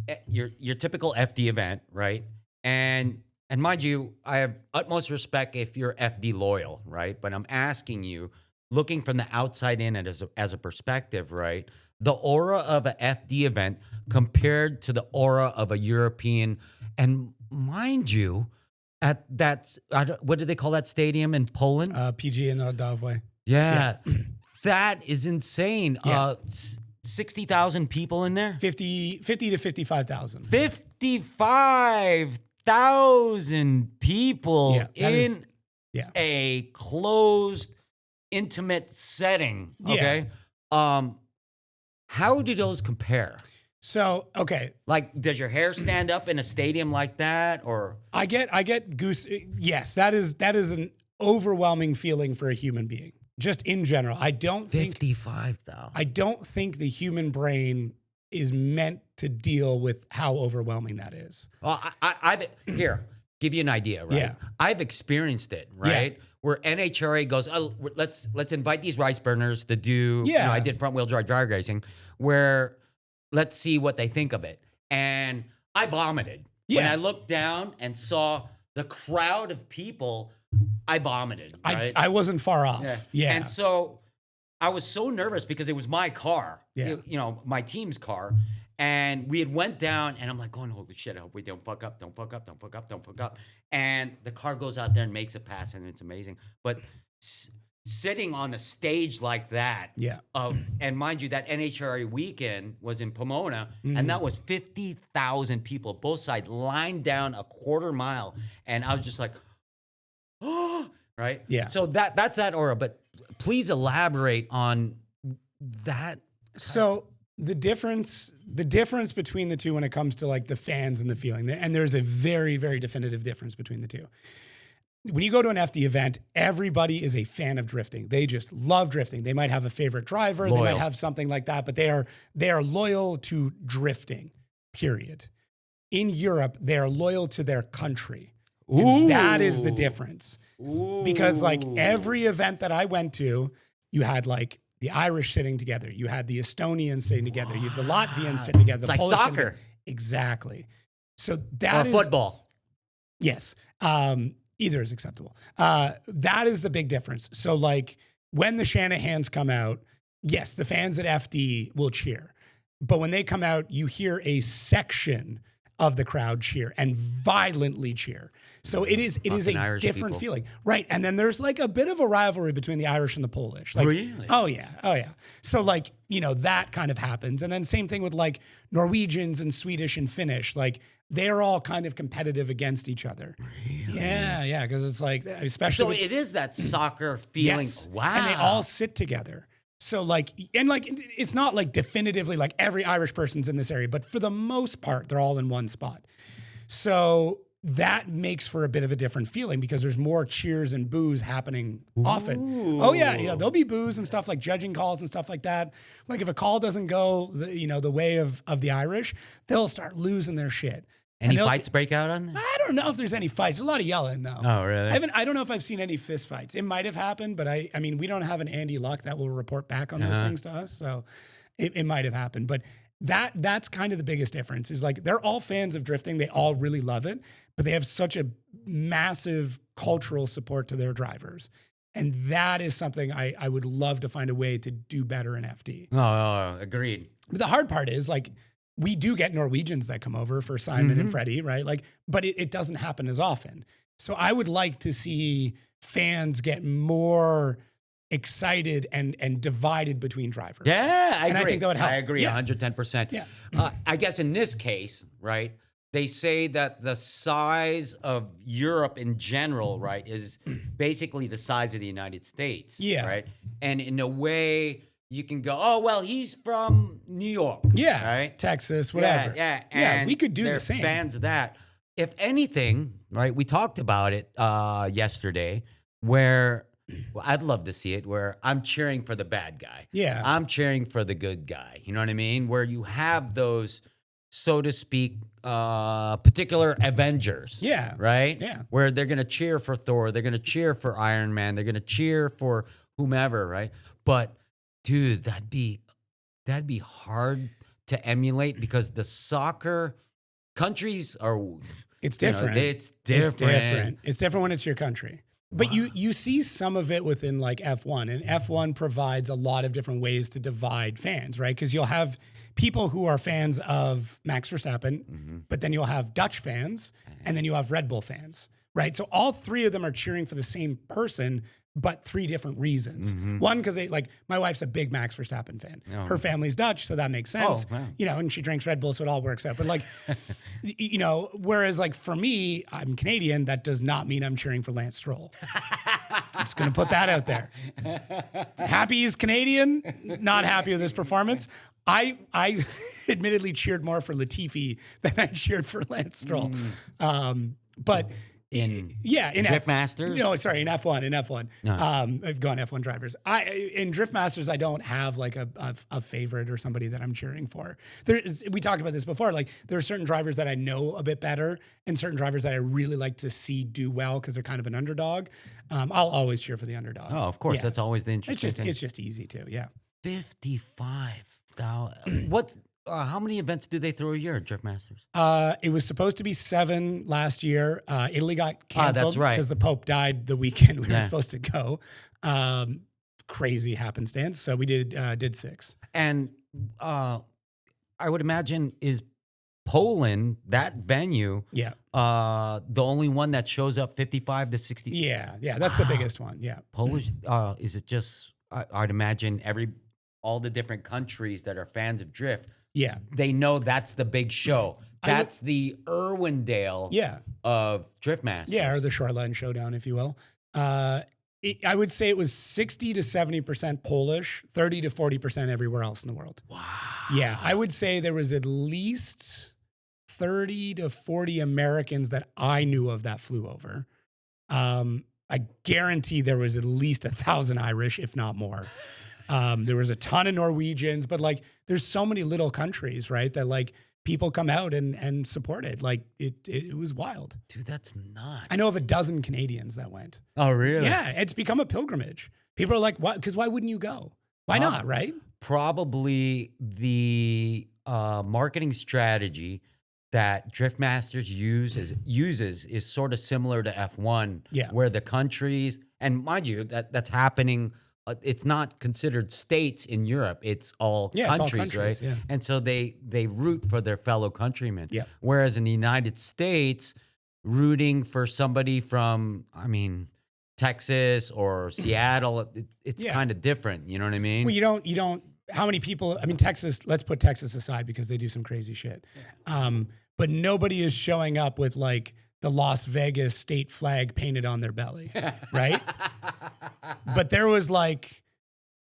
Yeah. Your typical FD event, right? And mind you, I have utmost respect if you're FD loyal, right? But I'm asking you, looking from the outside in and as a perspective, right? The aura of a FD event compared to the aura of a European, and mind you, at that, what do they call that stadium in Poland? PG in Narodowe. Yeah. That is insane. Yeah. 60,000 people in there? 50 to 55,000. 55,000 people in a closed, intimate setting. Okay. Yeah. How do those compare? So, okay. Like, does your hair stand up in a stadium like that, or? I get goose. Yes, that is an overwhelming feeling for a human being. Just in general, I don't think 55,000. I don't think the human brain is meant to deal with how overwhelming that is. Well, I've give you an idea, right? Yeah. I've experienced it, right? Yeah. where NHRA goes, oh, let's invite these rice burners to do. Yeah. I did front wheel drive drag racing, where let's see what they think of it. And I vomited when I looked down and saw the crowd of people. I vomited. Right? I wasn't far off. Yeah. And so I was so nervous because it was my car. Yeah. My team's car. And we had went down, and I'm like, going, holy shit, I hope we don't fuck up, don't fuck up, don't fuck up, don't fuck up. And the car goes out there and makes a pass, and it's amazing. But sitting on a stage like that, and mind you, that NHRA weekend was in Pomona, and that was 50,000 people, both sides, lined down a quarter mile. And I was just like, oh, right? Yeah. So that's that aura. But please elaborate on that. So the difference between the two when it comes to like the fans and the feeling, and there's a very, very definitive difference between the two. When you go to an FD event, everybody is a fan of drifting. They just love drifting. They might have a favorite driver. Loyal. They might have something like that, but they are loyal to drifting, period. In Europe, they are loyal to their country. And that is the difference. Because like every event that I went to, you had like the Irish sitting together. You had the Estonians sitting together. You had the Latvians sitting together. It's the like Polish soccer. Exactly. So that is football. Yes. Either is acceptable. That is the big difference. So like when the Shanahans come out, yes, the fans at FD will cheer. But when they come out, you hear a section of the crowd cheer and violently cheer. So it is a Irish different people. feeling. Right. And then there's like a bit of a rivalry between the Irish and the Polish. Like, Really? Oh yeah. So like, that kind of happens. And then same thing with like Norwegians and Swedish and Finnish. Like they're all kind of competitive against each other. Really? Yeah. Because it's like, especially. So with, it is that soccer feeling. yes. Wow. And they all sit together. So like, and like, it's not like definitively like every Irish person's in this area, but for the most part, they're all in one spot. So that makes for a bit of a different feeling because there's more cheers and boos happening often. Oh yeah. There'll be boos and stuff like judging calls and stuff like that. Like if a call doesn't go, the way of the Irish, they'll start losing their shit. Any fights break out on there? I don't know if there's any fights. There's a lot of yelling though. Oh, really? I don't know if I've seen any fist fights. It might have happened, but I mean, we don't have an Andy Luck that will report back on those things to us. So it might have happened, but that's kind of the biggest difference is like, they're all fans of drifting. They all really love it, but they have such a massive cultural support to their drivers. And that is something I would love to find a way to do better in FD. Oh, agreed. But the hard part is like, we do get Norwegians that come over for Simon and Freddie, right? Like, but it doesn't happen as often. So I would like to see fans get more excited and divided between drivers. Yeah, I agree. I think that would help. I agree, Yeah. 110%. Yeah. I guess in this case, right, they say that the size of Europe in general, right, is basically the size of the United States. Yeah. Right? And in a way, you can go, oh, well, he's from New York. Yeah. Right? Texas, whatever. Yeah. Yeah, And we could do they're the same. fans of that. If anything, right, we talked about it yesterday where I'd love to see it where I'm cheering for the bad guy. Yeah. I'm cheering for the good guy. You know what I mean? Where you have those, so to speak, particular Avengers. Yeah. Right? Yeah. Where they're going to cheer for Thor. They're going to cheer for Iron Man. They're going to cheer for whomever, right? But dude, that'd be hard to emulate because the soccer countries are. It's different. It's different. It's different when it's your country. But you see some of it within like F1, and F1 provides a lot of different ways to divide fans, right? Because you'll have people who are fans of Max Verstappen, but then you'll have Dutch fans, and then you'll have Red Bull fans, right? So all three of them are cheering for the same person, but three different reasons. One, because my wife's a big Max Verstappen fan. Her family's Dutch, so that makes sense. Oh, wow. And she drinks Red Bull, so it all works out. But whereas like for me, I'm Canadian, that does not mean I'm cheering for Lance Stroll. I'm just going to put that out there. Happy he's Canadian, not happy with his performance. I admittedly cheered more for Latifi than I cheered for Lance Stroll. But in in Drift Masters? No, sorry, in F1. No. I've gone F1 drivers. In Drift Masters, I don't have like a favorite or somebody that I'm cheering for. We talked about this before. Like there are certain drivers that I know a bit better, and certain drivers that I really like to see do well because they're kind of an underdog. I'll always cheer for the underdog. Oh, of course. Yeah. That's always the interesting thing. It's just easy too. Yeah. 55,000. What? How many events do they throw a year at Drift Masters? It was supposed to be 7 last year. Italy got canceled that's right. because the Pope died the weekend we were Yeah. supposed to go. Crazy happenstance. So we did 6. And I would imagine is Poland, that venue, Yeah. the only one that shows up 55 to 60? Yeah. That's the biggest one. Yeah. Polish, is it just, I'd imagine all the different countries that are fans of drift, Yeah. they know that's the big show. That's the Irwindale Yeah. of Drift Masters. Yeah. Or the Shoreline Showdown, if you will. I would say it was 60 to 70% Polish, 30 to 40% everywhere else in the world. Wow. Yeah. I would say there was at least 30 to 40 Americans that I knew of that flew over. I guarantee there was at least 1,000 Irish, if not more. There was a ton of Norwegians, but like there's so many little countries, right? That like people come out and support it. Like it was wild. Dude, that's nuts. I know of a dozen Canadians that went. Oh, really? Yeah, it's become a pilgrimage. People are like, what? Because why wouldn't you go? Why not, right? Probably the marketing strategy that Drift Masters uses is sort of similar to F1, Yeah. where the countries, and mind you, that's happening. It's not considered states in Europe. It's all countries, right? Yeah. And so they root for their fellow countrymen. Yeah. Whereas in the United States, rooting for somebody from, Texas or Seattle, it's Yeah. kind of different. You know what I mean? Well, you don't, how many people, Texas, let's put Texas aside because they do some crazy shit. But nobody is showing up with like the Las Vegas state flag painted on their belly, right? But there was like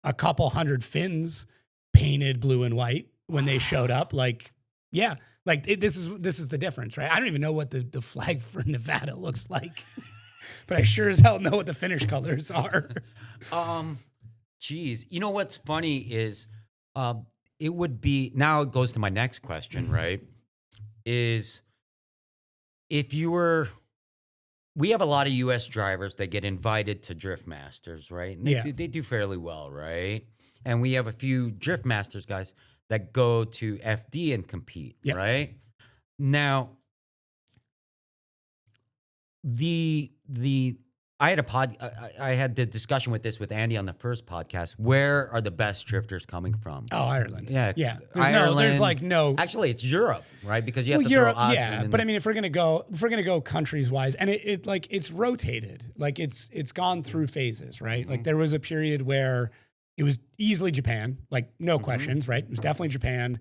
a couple hundred Finns painted blue and white when they showed up. Like, yeah, like this is the difference, right? I don't even know what the flag for Nevada looks like, but I sure as hell know what the Finnish colors are. Geez, you know what's funny is, it would be, now it goes to my next question, right? Is if you were, we have a lot of U.S. drivers that get invited to Drift Masters, right? And they do fairly well, right? And we have a few Drift Masters guys that go to FD and compete, right? Now, I had the discussion with Andy on the first podcast. Where are the best drifters coming from? Oh, Ireland. Yeah. There's no. Actually, it's Europe, right? Because you have to Europe, throw Osman yeah. in But there. I mean, if we're gonna go countries wise, and it's rotated, like it's gone through phases, right? Like there was a period where it was easily Japan, like no questions, right? It was definitely Japan.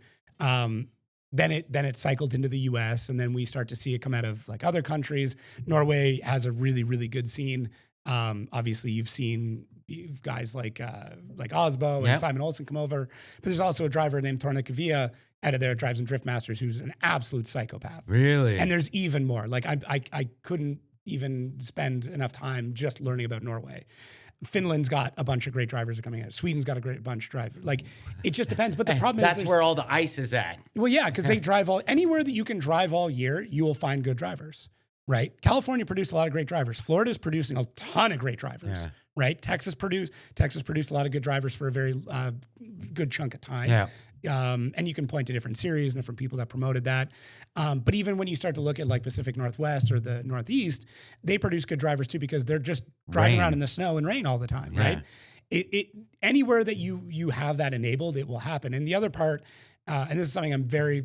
Then it cycled into the US, and then we start to see it come out of like other countries. Norway has a really, really good scene. Obviously you've seen guys like Osbo and Simon Olsen come over, but there's also a driver named Torna Kavia out of there, drives in Drift Masters, who's an absolute psychopath. Really? And there's even more. Like I couldn't even spend enough time just learning about Norway. Finland's got a bunch of great drivers are coming out. Sweden's got a great bunch of drivers. Like it just depends. But the problem is that's where all the ice is at. Well, yeah, because they drive anywhere that you can drive all year, you will find good drivers, right? California produced a lot of great drivers. Florida's producing a ton of great drivers, right? Texas produced a lot of good drivers for a very good chunk of time. Yeah. And you can point to different series and different people that promoted that. But even when you start to look at like Pacific Northwest or the Northeast, they produce good drivers too because they're just driving around in the snow and rain all the time, right? It anywhere that you have that enabled, it will happen. And the other part, and this is something I'm very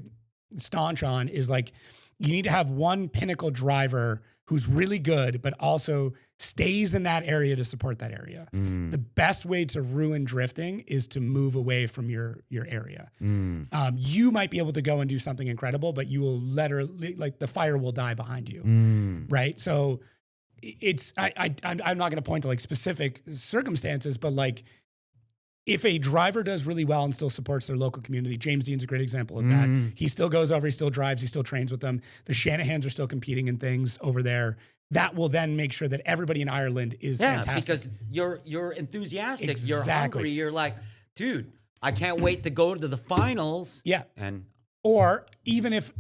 staunch on, is like you need to have one pinnacle driver who's really good, but also stays in that area to support that area. The best way to ruin drifting is to move away from your area. You might be able to go and do something incredible, but you will like the fire will die behind you, right? So I'm not going to point to like specific circumstances, but like if a driver does really well and still supports their local community, James Dean's a great example of that. He still goes over, he still drives, he still trains with them. The Shanahans are still competing in things over there. that will then make sure that everybody in Ireland is fantastic. Because you're enthusiastic, you're Exactly. hungry, you're like, dude, I can't wait to go to the finals. Yeah. And Or even if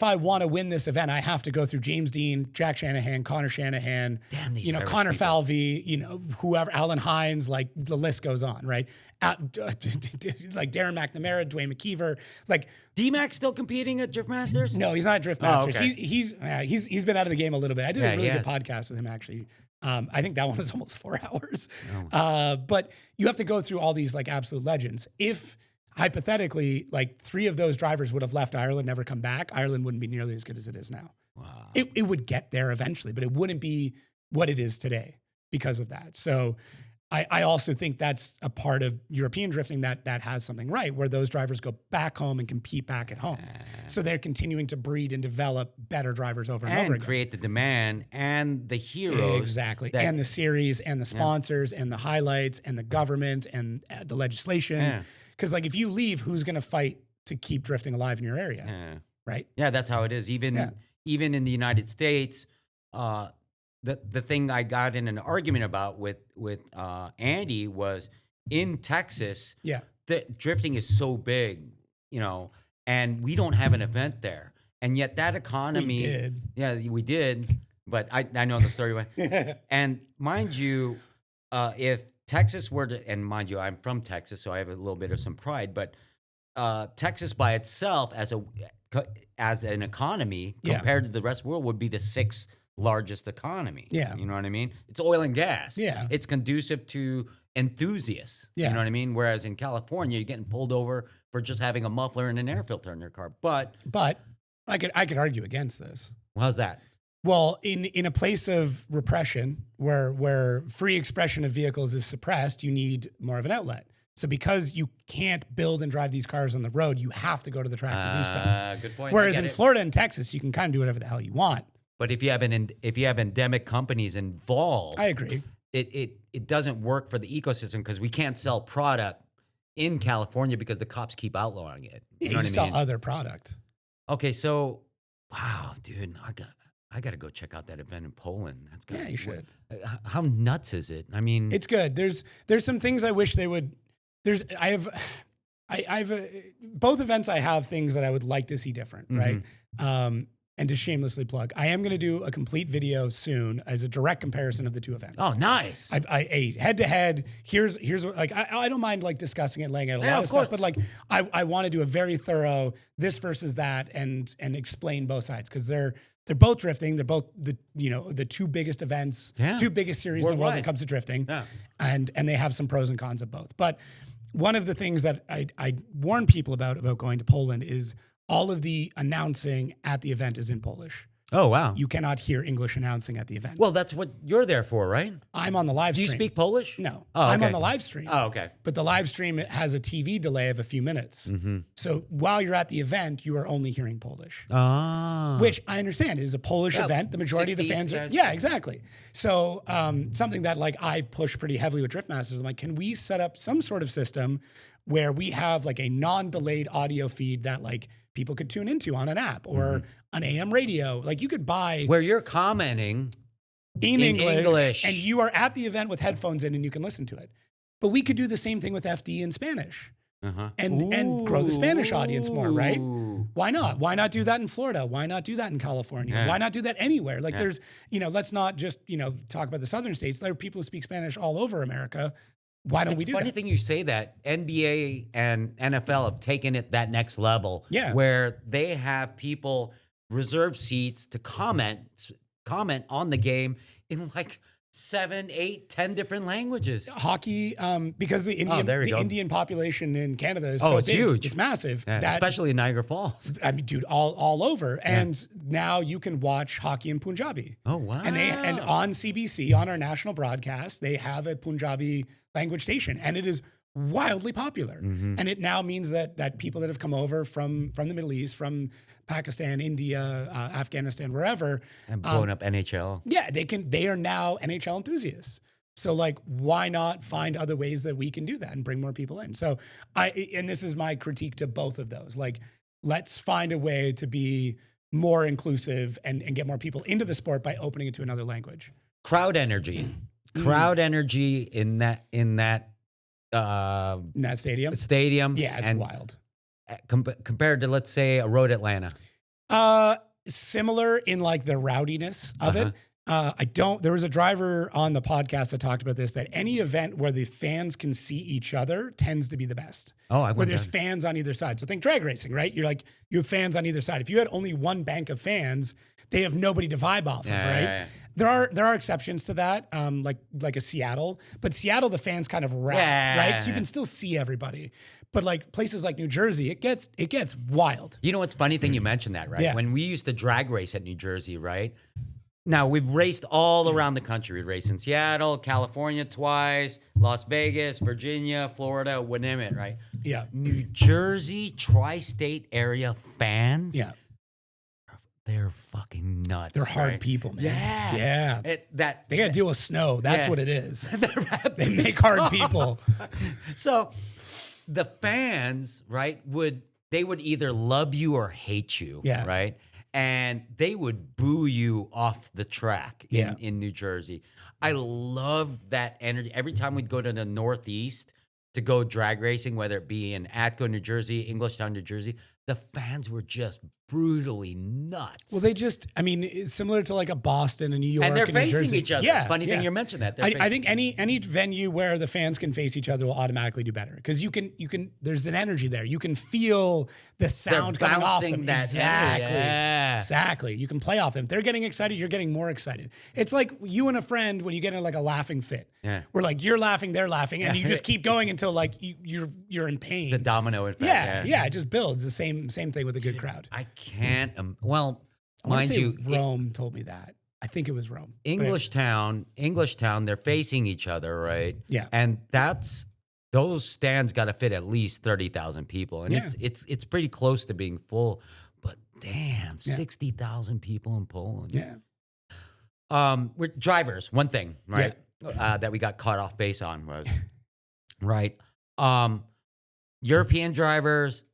I want to win this event, I have to go through James Dean, Jack Shanahan, Connor Shanahan, Damn these Irish Connor people. Falvey, whoever, Alan Hines, like the list goes on, right? Like Darren McNamara, Dwayne McKeever, like D-Mac still competing at Drift Masters? no, he's not at Drift Masters. okay. He's been out of the game a little bit. I did Yeah, a really he good has. podcast with him actually. I think that one was almost 4 hours. Oh. But you have to go through all these like absolute legends. If hypothetically, like 3 of those drivers would have left Ireland, never come back, Ireland wouldn't be nearly as good as it is now. Wow. It would get there eventually, but it wouldn't be what it is today because of that. So I also think that's a part of European drifting that has something right, where those drivers go back home and compete back at home. So they're continuing to breed and develop better drivers over and over And again. create the demand and the heroes. Exactly. that- And the series and the sponsors and the highlights and the government and the legislation. Yeah. Because like if you leave, who's going to fight to keep drifting alive in your area? Yeah. Right? Yeah, that's how it is. Even in the United States, the thing I got in an argument about with Andy was in Texas. Yeah. The drifting is so big, and we don't have an event there, and yet that economy. We did. Yeah, we did. But I know the story. And mind you, if Texas were to, and mind you, I'm from Texas, so I have a little bit of some pride, but Texas by itself as an economy Yeah. compared to the rest of the world would be the 6th largest economy. Yeah. You know what I mean? It's oil and gas. Yeah. It's conducive to enthusiasts. Yeah. You know what I mean? Whereas in California, you're getting pulled over for just having a muffler and an air filter in your car. But But I could argue against this. how's that? Well, in a place of repression where free expression of vehicles is suppressed, you need more of an outlet. So because you can't build and drive these cars on the road, you have to go to the track to do stuff. Good point. I Whereas get in it. Florida and Texas, you can kind of do whatever the hell you want. But if you have endemic companies involved, I agree. It doesn't work for the ecosystem because we can't sell product in California because the cops keep outlawing it. You You know what I sell mean? other product. Okay, so wow, dude, I got to go check out that event in Poland. That's Yeah, you should. How nuts is it? I mean, It's good. There's some things I wish they would. I've both events. I have things that I would like to see different, right? And to shamelessly plug, I am going to do a complete video soon as a direct comparison of the 2 events. oh, nice. A head to head. Here's what, like I don't mind like discussing it, laying out a lot of of stuff, course. but like I want to do a very thorough this versus that and explain both sides because they're both drifting. They're both the 2 biggest events, Yeah. 2 biggest series in the world when Worldwide. it comes to drifting, Yeah. and they have some pros and cons of both. But one of the things that I warn people about going to Poland is all of the announcing at the event is in Polish. Oh, wow. You cannot hear English announcing at the event. Well, that's what you're there for, right? I'm on the live Do you stream. speak Polish? No. Oh, I'm on okay. the live stream. Oh, okay. But the live stream has a TV delay of a few minutes. So while you're at the event, you are only hearing Polish, Ah. which I understand. It is a Polish Yeah, event. The majority of the 60s fans are. guys. Yeah, exactly. So something that like I push pretty heavily with Drift Masters, I'm like, can we set up some sort of system where we have like a non-delayed audio feed that like people could tune into on an app or an AM radio? Like you could buy Where you're commenting. in English. and you are at the event with headphones in and you can listen to it. But we could do the same thing with FD in Spanish and grow the Spanish audience more, right? Ooh. Why not? Why not do that in Florida? Why not do that in California? Yeah. Why not do that anywhere? Like there's, let's not just, talk about the southern states. There are people who speak Spanish all over America. Why don't we It's do funny that? thing you say that. NBA and NFL have taken it that next level. Yeah. Where they have people reserve seats to comment on the game in like 7, 8, 10 different languages. Hockey, because the there we go. Indian population in Canada is Oh, so it's big. huge. It's massive. Yeah, That- especially in Niagara Falls. I mean, dude, all over. And now you can watch hockey in Punjabi. Oh, wow. And on CBC, on our national broadcast, they have a Punjabi language station, and it is wildly popular. And it now means that people that have come over from the Middle East, from Pakistan, India, Afghanistan, wherever, And blowing up NHL. yeah, they are now NHL enthusiasts. So like, why not find other ways that we can do that and bring more people in? So and this is my critique to both of those. Like, let's find a way to be more inclusive and get more people into the sport by opening it to another language. Crowd energy. Crowd energy in that In that stadium? stadium. Yeah, it's and wild. Compared to, let's say, a road Atlanta. Similar in like the rowdiness of it. There was a driver on the podcast that talked about this, that any event where the fans can see each other tends to be the best. Oh, where there's fans on either side. So think drag racing, right? You have fans on either side. If you had only one bank of fans, they have nobody to vibe off of, right? Yeah. There are exceptions to that, like a Seattle, but Seattle, the fans kind of wrap, right? So you can still see everybody. But like places like New Jersey, it gets wild. You know what's funny thing you mentioned that, right? Yeah. When we used to drag race at New Jersey, right? Now we've raced all around the country. We raced in Seattle, California twice, Las Vegas, Virginia, Florida, what name it, right? Yeah. New Jersey, tri-state area fans. Yeah. They're fucking nuts. They're hard right? people, man. Yeah. Yeah. They They got to deal with snow. That's Yeah. what it is. They make hard people. So the fans, right, would either love you or hate you, Yeah. right? And they would boo you off the track in New Jersey. I love that energy. Every time we'd go to the Northeast to go drag racing, whether it be in Atco, New Jersey, Englishtown, New Jersey, the fans were just brutally nuts. Well, it's similar to like a Boston and New York and they're New facing Jersey. each other. Yeah, Funny thing yeah. you mentioned that. I think any venue where the fans can face each other will automatically do better because you can. There's an energy there. You can feel the sound coming off them. That Exactly. energy. Yeah. Exactly. You can play off them. If they're getting excited, you're getting more excited. It's like you and a friend when you get in like a laughing fit. Yeah. Where like you're laughing, they're laughing, and you just keep going until like you're in pain. It's a domino effect. Yeah. It just builds. The same thing with a good crowd. I can't. Well, I wanna mind say you, Rome told me that. I think it was Rome. But Englishtown, they're facing each other, right? Yeah. And those stands got to fit at least 30,000 people, and Yeah. it's pretty close to being full. But damn, 60,000 people in Poland. Yeah. We're drivers. One thing, right? That we got caught off base on was right. European drivers,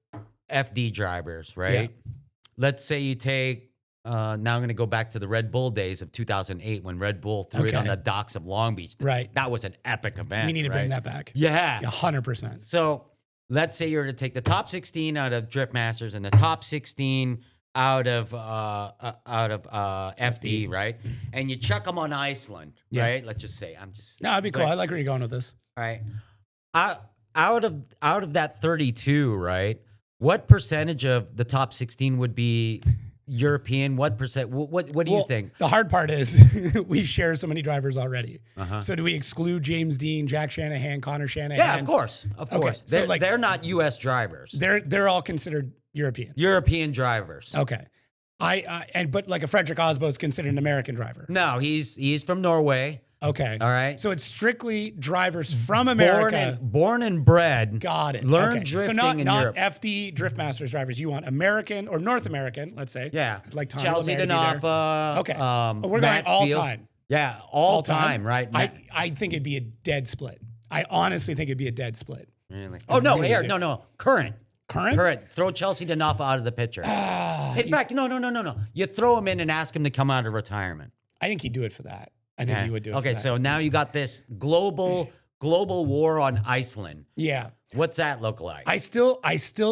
FD drivers, right? Yeah. Let's say you take. Now I'm going to go back to the Red Bull days of 2008 when Red Bull threw it on the docks of Long Beach. Right. That was an epic event. We need to right? bring that back. Yeah. 100%. So let's say you're to take the top 16 out of Drift Masters and the top 16 out of FD, right? And you chuck them on Iceland, right? Let's just say No, that'd be cool. I like where you're going with this. right. Out of that 32, right? What percentage of the top 16 would be European? What percent? What do you think? The hard part is we share so many drivers already. So do we exclude James Dean, Jack Shanahan, Connor Shanahan? Yeah, of course. Okay, so They're not U.S. drivers. They're all considered European. European drivers. Okay. But like a Frederick Osbo is considered an American driver. No, he's from Norway. Okay. All right. So it's strictly drivers from America. Born and bred. Got it. Learned okay. drifting so in not Europe. FD Drift Masters drivers. You want American or North American, let's say. Yeah. Like Tom Chelsea Lemay to be there. Denofa. Okay. But we're Matt going all Field. time. Yeah, all time, right? I think it'd be a dead split. I honestly think it'd be a dead split. Really? Oh, no, really here, do. no. Current. Current? Throw Chelsea Denofa out of the picture. In fact, no. You throw him in and ask him to come out of retirement. I think he'd do it for that. I think he would do it. Okay, for that. so now you got this global war on Iceland. Yeah. What's that look like? I still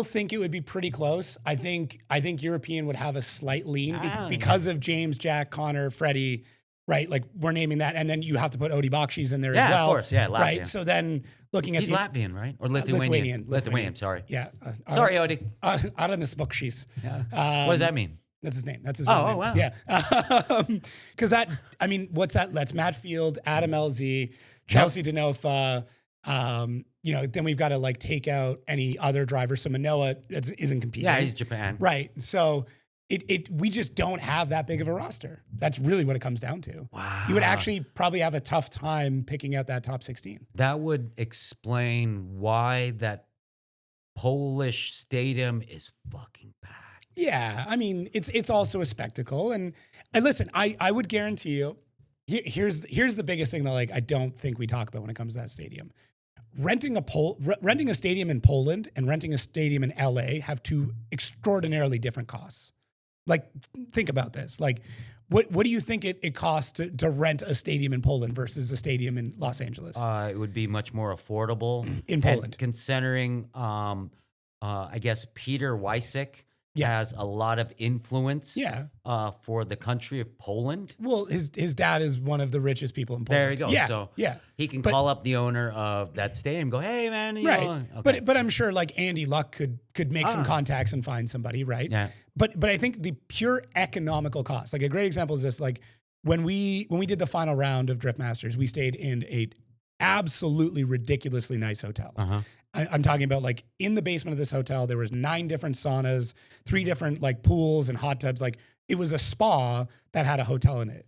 think it would be pretty close. I think European would have a slight lean because of James, Jack, Connor, Freddie, right? Like we're naming that, and then you have to put Odi Bakshi's in there as well. Of course, yeah, Latvia. Right. So then looking at He's Latvian, right? Or Lithuanian? Lithuanian, sorry. Yeah. Sorry, Odi. Aramis Bakshi's. What does that mean? That's his name. That's his real name. Wow. Yeah. Because what's that? That's Matt Field, Adam LZ, Chelsea Denofa. Then we've got to like take out any other driver. So Manoa isn't competing. Yeah, he's Japan. Right. So we just don't have that big of a roster. That's really what it comes down to. Wow. You would actually probably have a tough time picking out that top 16. That would explain why that Polish stadium is fucking packed. Yeah, I mean, it's also a spectacle. And listen, I would guarantee you, here's the biggest thing that like I don't think we talk about when it comes to that stadium. Renting a stadium in Poland and renting a stadium in LA have two extraordinarily different costs. Like, think about this. Like, what do you think it costs to rent a stadium in Poland versus a stadium in Los Angeles? It would be much more affordable In Poland. And considering, I guess Peter Wysick has a lot of influence. For the country of Poland. Well, his dad is one of the richest people in Poland. There you go. Yeah, So yeah. he can call up the owner of that stadium and go, hey, man. You know, okay. But I'm sure like Andy Luck could make some contacts and find somebody, right? Yeah. But I think the pure economical cost, like a great example is this, like when we did the final round of Drift Masters, we stayed in a absolutely ridiculously nice hotel. I'm talking about like in the basement of this hotel, there was 9 different saunas, 3 different like pools and hot tubs. Like it was a spa that had a hotel in it.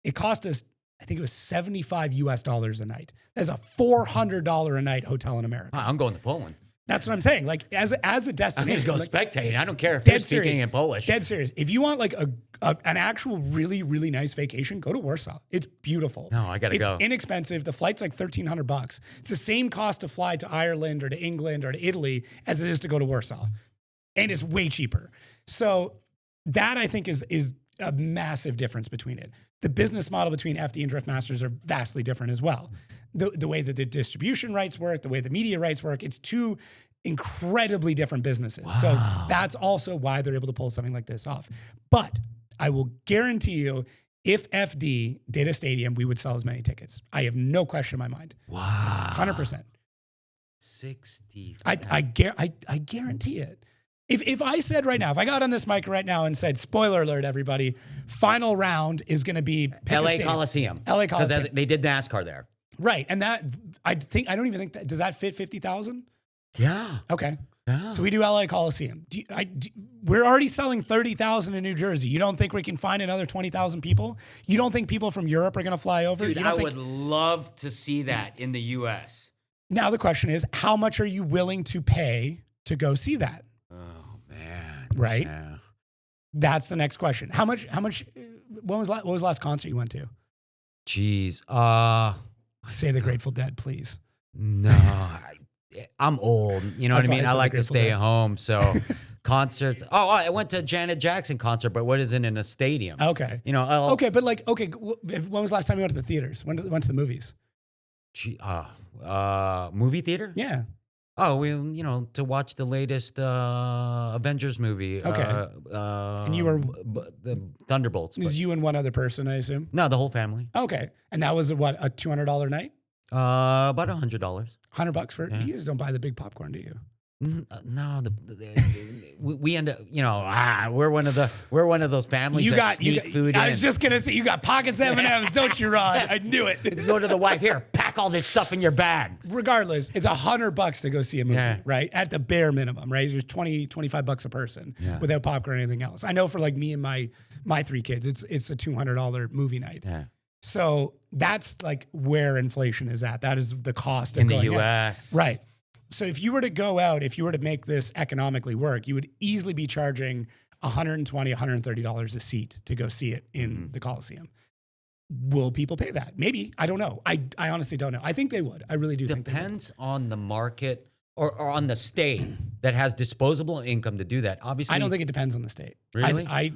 It cost us, I think it was $75 a night. That's a $400 a night hotel in America. I'm going to Poland. That's what I'm saying. Like as a I'm destination, going to go like, spectate. I don't care if they're speaking in Polish. Dead serious. If you want like an actual really, really nice vacation, go to Warsaw. It's beautiful. No, I gotta go. It's inexpensive. The flight's like $1,300. It's the same cost to fly to Ireland or to England or to Italy as it is to go to Warsaw. And it's way cheaper. So that I think is a massive difference between it. The business model between FD and Drift Masters are vastly different as well. The way that the distribution rights work, the way the media rights work, it's two incredibly different businesses. Wow. So that's also why they're able to pull something like this off. But I will guarantee you, if FD did a stadium, we would sell as many tickets. I have no question in my mind. Wow. 100%. 60. I guarantee it. If I said right now, if I got on this mic right now and said, spoiler alert, everybody, final round is going to be LA Coliseum. LA Coliseum. Because they did NASCAR there. Right. And that, I don't even think that, does that fit 50,000? Yeah. Okay. Yeah. So we do LA Coliseum. We're already selling 30,000 in New Jersey. You don't think we can find another 20,000 people? You don't think people from Europe are going to fly over? Dude, I would love to see that in the U.S. Now the question is, how much are you willing to pay to go see that? Oh, man. Right? Yeah. That's the next question. How much, what was the last concert you went to? Jeez. Say the Grateful Dead, please. No, I'm old. You know what I mean? I like to stay at home. So concerts. Oh, I went to a Janet Jackson concert, but what isn't in a stadium? Okay. You know. Okay, but like, okay, when was the last time you went to the theaters? When went to the movies? Movie theater? Yeah. Oh, to watch the latest Avengers movie. Okay. And you were the Thunderbolts. It was you and one other person, I assume? No, the whole family. Okay. And that was a $200 night? About $100. $100 for it? Yeah. You just don't buy the big popcorn, do you? No, we end up, we're one of those families that sneak food in. I was just gonna say, you got pockets M&Ms, don't you, Ron? I knew it. Go to the wife, here, pack all this stuff in your bag. Regardless, it's $100 to go see a movie, right? At the bare minimum, right? There's $25 a person without popcorn or anything else. I know for like me and my 3 kids, it's a $200 movie night. Yeah. So that's like where inflation is at. That is the cost of in the going U.S. out. Right. So if you were to go out, if you were to make this economically work, you would easily be charging $120, $130 a seat to go see it in the Coliseum. Will people pay that? Maybe. I don't know. I honestly don't know. I think they would. I really do think they would. Depends on the market or on the state that has disposable income to do that. Obviously, I don't think it depends on the state. Really? I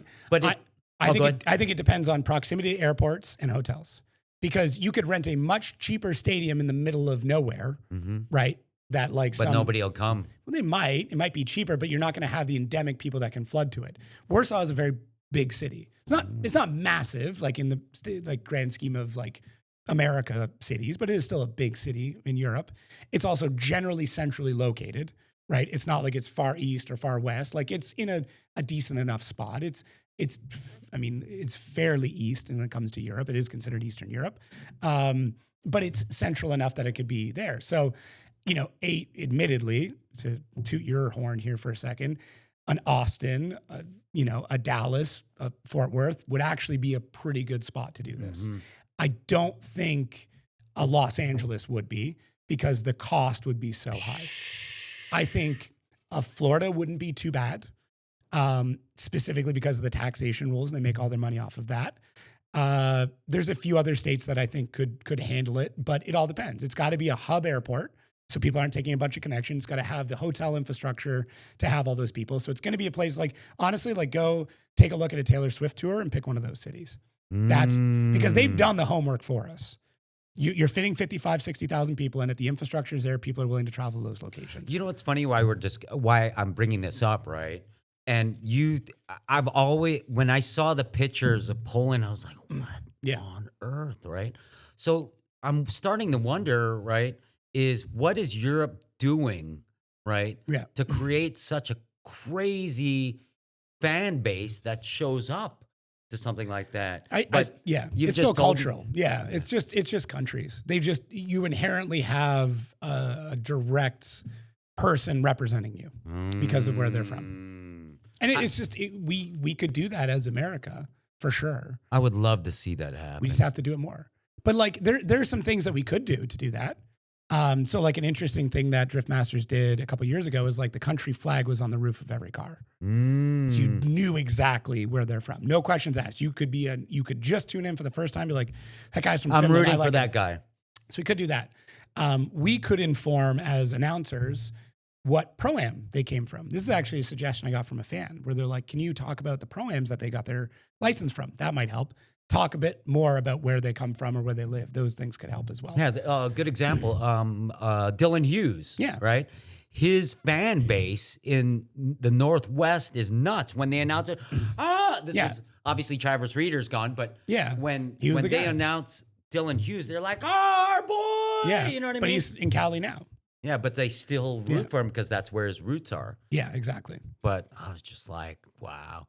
think it depends on proximity to airports and hotels, because you could rent a much cheaper stadium in the middle of nowhere, right? But nobody will come. Well, they might. It might be cheaper, but you're not going to have the endemic people that can flood to it. Warsaw is a very big city. It's not massive, like in the grand scheme of like America cities, but it is still a big city in Europe. It's also generally centrally located, right? It's not like it's far east or far west. Like it's in a decent enough spot. It's fairly east when it comes to Europe. It is considered Eastern Europe, but it's central enough that it could be there. So, admittedly, to toot your horn here for a second, an Austin, a Dallas, a Fort Worth would actually be a pretty good spot to do this. I don't think a Los Angeles would be, because the cost would be so high. I think a Florida wouldn't be too bad, specifically because of the taxation rules, and they make all their money off of that. There's a few other states that I think could handle it, but it all depends. It's got to be a hub airport. So people aren't taking a bunch of connections. It's got to have the hotel infrastructure to have all those people. So it's going to be a place like, honestly, like go take a look at a Taylor Swift tour and pick one of those cities. That's because they've done the homework for us. You're fitting 55, 60,000 people in it. The infrastructure is there. People are willing to travel to those locations. You know what's funny? Why I'm bringing this up, right? And I've always, when I saw the pictures of Poland, I was like, what on earth, right? So I'm starting to wonder, right, what is Europe doing, right, to create such a crazy fan base that shows up to something like that? It's still cultural. It's just countries. You inherently have a direct person representing you because of where they're from. And we could do that as America for sure. I would love to see that happen. We just have to do it more. But like there's some things that we could do to do that. So like an interesting thing that Drift Masters did a couple years ago is like the country flag was on the roof of every car. So you knew exactly where they're from. No questions asked. You could just tune in for the first time. Be like, that guy's from Finland. I'm rooting for that guy. So we could do that. We could inform as announcers what Pro-Am they came from. This is actually a suggestion I got from a fan where they're like, can you talk about the Pro-Ams that they got their license from? That might help. Talk a bit more about where they come from or where they live. Those things could help as well. Yeah, good example. Dylan Hughes. Yeah. Right? His fan base in the Northwest is nuts. When they announce it, this is obviously Travis Reeder's gone, but when they announce Dylan Hughes, they're like, our boy. Yeah. You know what I mean? But he's in Cali now. Yeah, but they still root for him because that's where his roots are. Yeah, exactly. But I was just like, wow.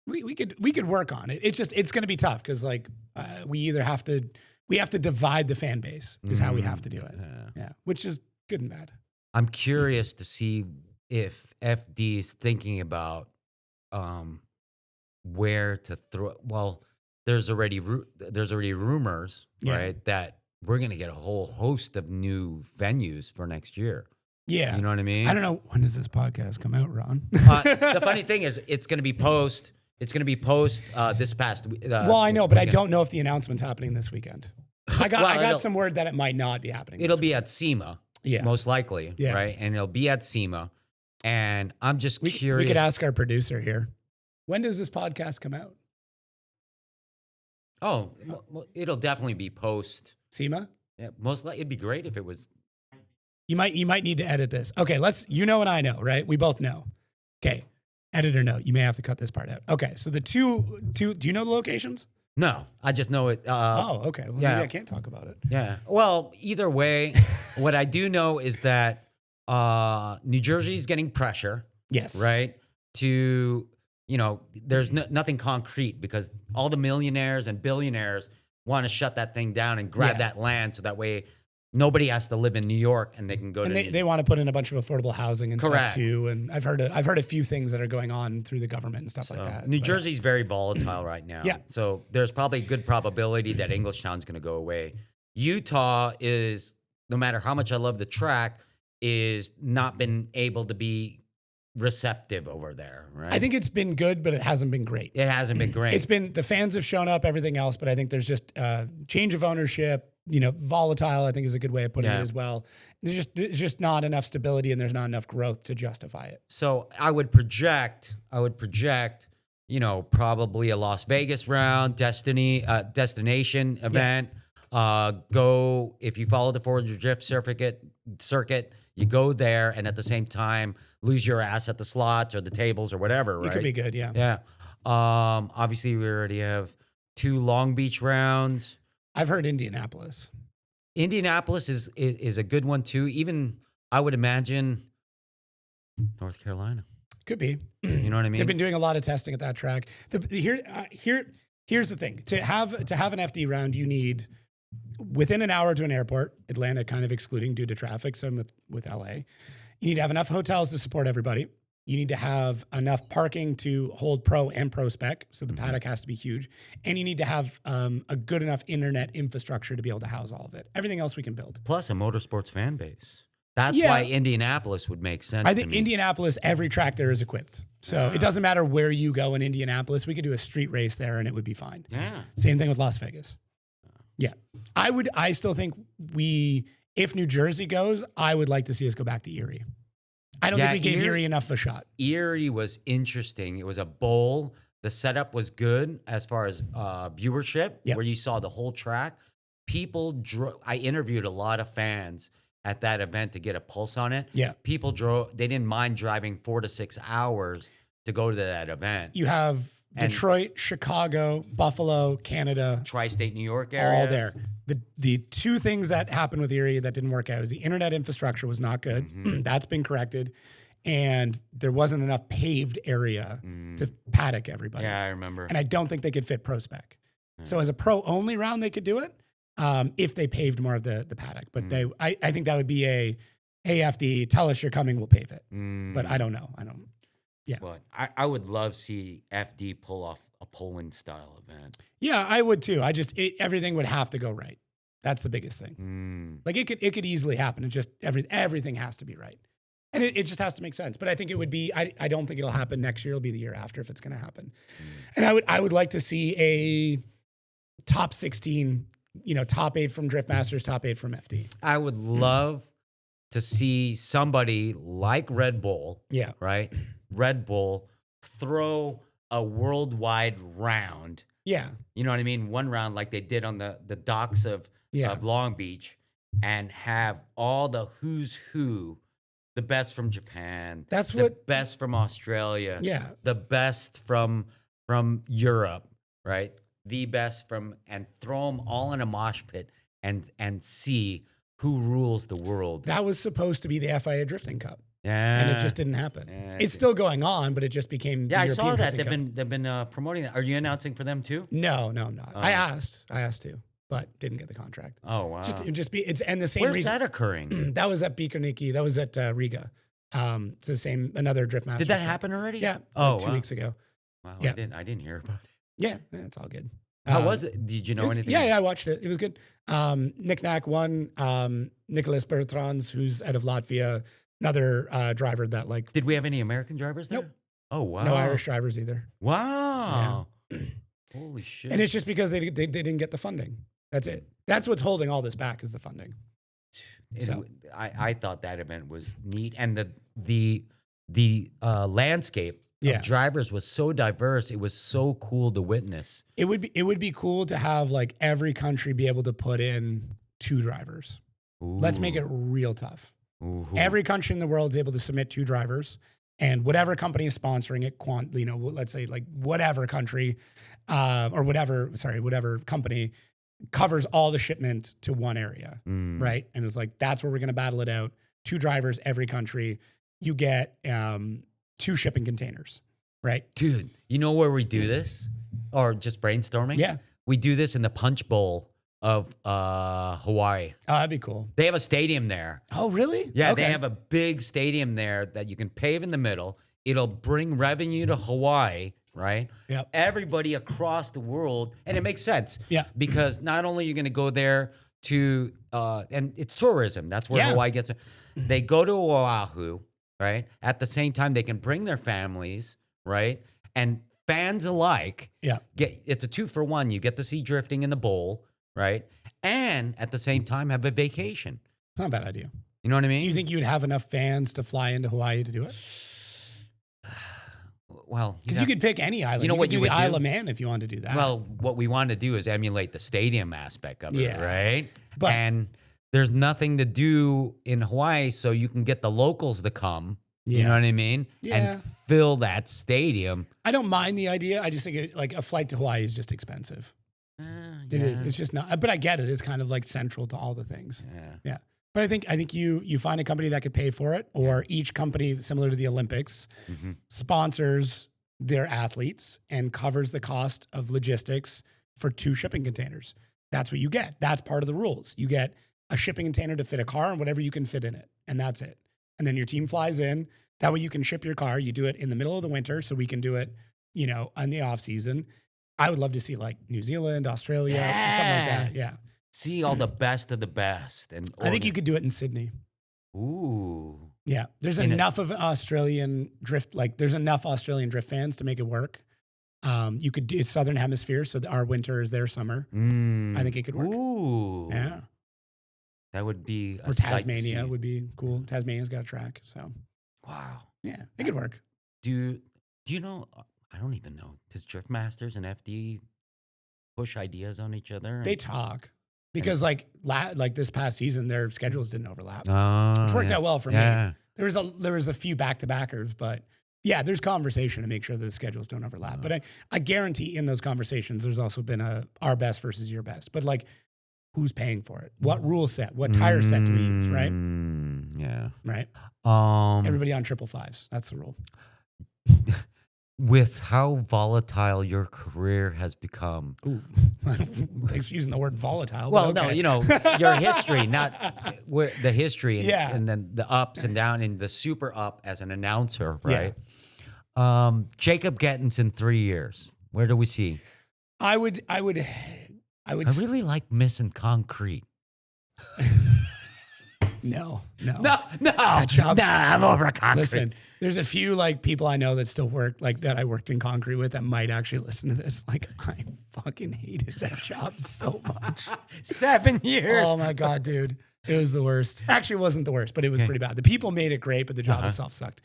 We could work on it. It's going to be tough because like we have to divide the fan base is how we have to do it. Yeah, which is good and bad. I'm curious to see if FD is thinking about where to throw. Well, there's already rumors, right, that we're going to get a whole host of new venues for next year. Yeah, you know what I mean. I don't know, when does this podcast come out, Ron? The funny thing is, it's going to be post. It's going to be post this past week. Well, I know, but I don't know if the announcement's happening this weekend. I got some word that it might not be happening. It'll be at SEMA, most likely, Yeah. right? And it'll be at SEMA. And I'm just curious. We could ask our producer here. When does this podcast come out? Oh, it'll definitely be post SEMA? Yeah, most likely. It'd be great if it was. You might need to edit this. Okay, and I know, right? We both know. Okay. Editor note, you may have to cut this part out. Okay, so the two, do you know the locations? No, I just know it. Okay. Well, maybe I can't talk about it. Yeah. Well, either way, what I do know is that New Jersey's getting pressure. Yes. Right? There's nothing concrete because all the millionaires and billionaires want to shut that thing down and grab that land so that way nobody has to live in New York and they can go to. They want to put in a bunch of affordable housing and stuff too. And I've heard a few things that are going on through the government and stuff like that. New Jersey's very volatile right now. Yeah. So there's probably a good probability that Englishtown's going to go away. Utah is, no matter how much I love the track, is not been able to be receptive over there, right? I think it's been good, but it hasn't been great. It hasn't been great. It's been, the fans have shown up, everything else, but I think there's just change of ownership. Volatile, I think is a good way of putting it as well. There's just not enough stability and there's not enough growth to justify it. So I would project, probably a Las Vegas round, destination event. Go, if you follow the 400 drift circuit, you go there and at the same time lose your ass at the slots or the tables or whatever, right? It could be good, yeah. Yeah. Obviously we already have 2 Long Beach rounds. I've heard Indianapolis. Indianapolis is a good one too. Even I would imagine North Carolina. Could be. You know what I mean? They've been doing a lot of testing at that track. Here's the thing. To have an FD round, you need within an hour to an airport, Atlanta kind of excluding due to traffic, so with LA. You need to have enough hotels to support everybody. You need to have enough parking to hold pro and pro spec. So the paddock has to be huge. And you need to have a good enough internet infrastructure to be able to house all of it. Everything else we can build. Plus a motorsports fan base. That's why Indianapolis would make sense. I think Indianapolis, every track there is equipped. So it doesn't matter where you go in Indianapolis. We could do a street race there and it would be fine. Yeah. Same thing with Las Vegas. Yeah. I still think if New Jersey goes, I would like to see us go back to Erie. I don't think we gave Erie enough of a shot. Erie was interesting. It was a bowl. The setup was good as far as viewership, where you saw the whole track. I interviewed a lot of fans at that event to get a pulse on it. Yeah. People drove, they didn't mind driving 4 to 6 hours to go to that event. You have Detroit, Chicago, Buffalo, Canada. Tri-state New York area. All there. The two things that happened with Erie that didn't work out is the internet infrastructure was not good. Mm-hmm. That's been corrected. And there wasn't enough paved area to paddock everybody. Yeah, I remember. And I don't think they could fit pro spec. So as a pro only round, they could do it if they paved more of the paddock. But I think that would be a, hey, FD, tell us you're coming, we'll pave it. But I don't know. Yeah. But I would love to see FD pull off a Poland style event. Yeah, I would too. Everything would have to go right. That's the biggest thing. Like it could easily happen. It's just everything has to be right. And it just has to make sense. But I think it would be, I don't think it'll happen next year. It'll be the year after if it's going to happen. And I would like to see a top 16, top 8 from Drift Masters, top 8 from FD. I would love to see somebody like Red Bull, right? Red Bull throw a worldwide round. Yeah. You know what I mean? One round like they did on the docks of Long Beach, and have all the who's who, the best from Japan, the best from Australia, the best from Europe, right? The best and throw them all in a mosh pit and see who rules the world. That was supposed to be the FIA Drifting Cup. Yeah. And it just didn't happen. It's still going on, but it just became the I European saw that. Drifting Cup. They've been promoting that. Are you announcing for them too? No, I'm not. I asked to, but didn't get the contract. Oh wow. And the same Where's reason. that occurring? That was at Bikoniki. That was at Riga. So another Drift Masters. Did that happen already? Yeah. Oh, 2 weeks ago. Wow. Yeah. I didn't hear about it. Yeah, it's all good. How was it? Did you know anything? Yeah, I watched it. It was good. Nick Knack won. Nicholas Bertrands, who's out of Latvia, another driver that like. Did we have any American drivers there? Nope. Oh wow. No Irish drivers either. Wow. Yeah. Holy shit. And it's just because they didn't get the funding. That's it. That's what's holding all this back is the funding. I thought that event was neat, and the landscape of drivers was so diverse. It was so cool to witness. It would be cool to have like every country be able to put in 2 drivers. Ooh. Let's make it real tough. Ooh. Every country in the world is able to submit 2 drivers, and whatever company is sponsoring it, let's say like whatever country, or whatever company covers all the shipment to one area, right? And it's like, that's where we're going to battle it out. 2 drivers, every country. You get 2 shipping containers, right? Dude, you know where we do this? Or just brainstorming? Yeah. We do this in the Punch Bowl of Hawaii. Oh, that'd be cool. They have a stadium there. Oh, really? Yeah, Okay. they have a big stadium there that you can pave in the middle. It'll bring revenue to Hawaii, right? Yep. Everybody across the world, and it makes sense. Yeah. Because not only are you going to go there to, and it's tourism. That's where Hawaii gets it. They go to Oahu, right? At the same time, they can bring their families, right? And fans alike, it's a 2-for-1. You get to see drifting in the bowl, right? And at the same time, have a vacation. It's not a bad idea. You know what I mean? Do you think you would have enough fans to fly into Hawaii to do it? Well, because you could pick any island. You know what you would do? do? Isle of Man if you wanted to do that. Well, what we want to do is emulate the stadium aspect of it, right? But, and there's nothing to do in Hawaii, so you can get the locals to come. You know what I mean? Yeah. And fill that stadium. I don't mind the idea. I just think like a flight to Hawaii is just expensive. It is. It's just not. But I get it. It's kind of like central to all the things. Yeah. But I think you find a company that could pay for it, or each company, similar to the Olympics, sponsors their athletes and covers the cost of logistics for 2 shipping containers. That's what you get. That's part of the rules. You get a shipping container to fit a car and whatever you can fit in it, and that's it. And then your team flies in. That way you can ship your car. You do it in the middle of the winter, so we can do it, in the off season. I would love to see like New Zealand, Australia, something like that. Yeah. See all the best of the best. And I think you could do it in Sydney. Ooh. Yeah. There's enough of Australian drift, there's enough Australian drift fans to make it work. You could do Southern Hemisphere, so our winter is their summer. I think it could work. Ooh. Yeah. That would be a Or sight to Tasmania see. would be cool. Tasmania's got a track, so Wow. yeah, it could work. Do you know? I don't even know. Does Drift Masters and FD push ideas on each other? They talk because like this past season, their schedules didn't overlap. Oh, It's worked yeah. out well for Yeah. me. There was a few back-to-backers, but yeah, there's conversation to make sure that the schedules don't overlap. But I guarantee in those conversations, there's also been our best versus your best. But like, who's paying for it? What rule set? What tire set do we use? Right? Yeah. Right. Everybody on 555s. That's the rule. With how volatile your career has become. Ooh, thanks for using the word volatile. Well, but okay. no, your history, not the history, and, Yeah. and then the ups and downs, and the super up as an announcer, right? Jacob Gettins in 3 years. Where do we see? I would. I really like missing concrete. No. I'm over concrete. Listen, there's a few like people I know that still work like that I worked in concrete with that might actually listen to this. Like I fucking hated that job so much. 7 years. Oh my God, dude. It was the worst. Actually, it wasn't the worst, but it was pretty bad. The people made it great, but the job itself sucked.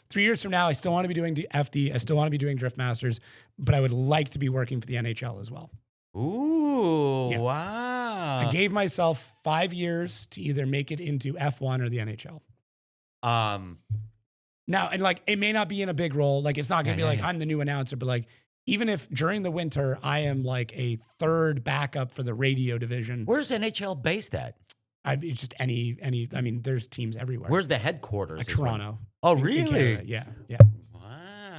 3 years from now, I still want to be doing FD. I still want to be doing Drift Masters, but I would like to be working for the NHL as well. Ooh, Yeah. wow. I gave myself 5 years to either make it into F1 or the NHL. Now, and like, it may not be in a big role. Like, it's not going to be like, I'm the new announcer, but like, even if during the winter, I am like a third backup for the radio division. Where's NHL based at? It's just any, I mean, there's teams everywhere. Where's the headquarters? Like Toronto. Oh, in really? Canada. Yeah. Wow.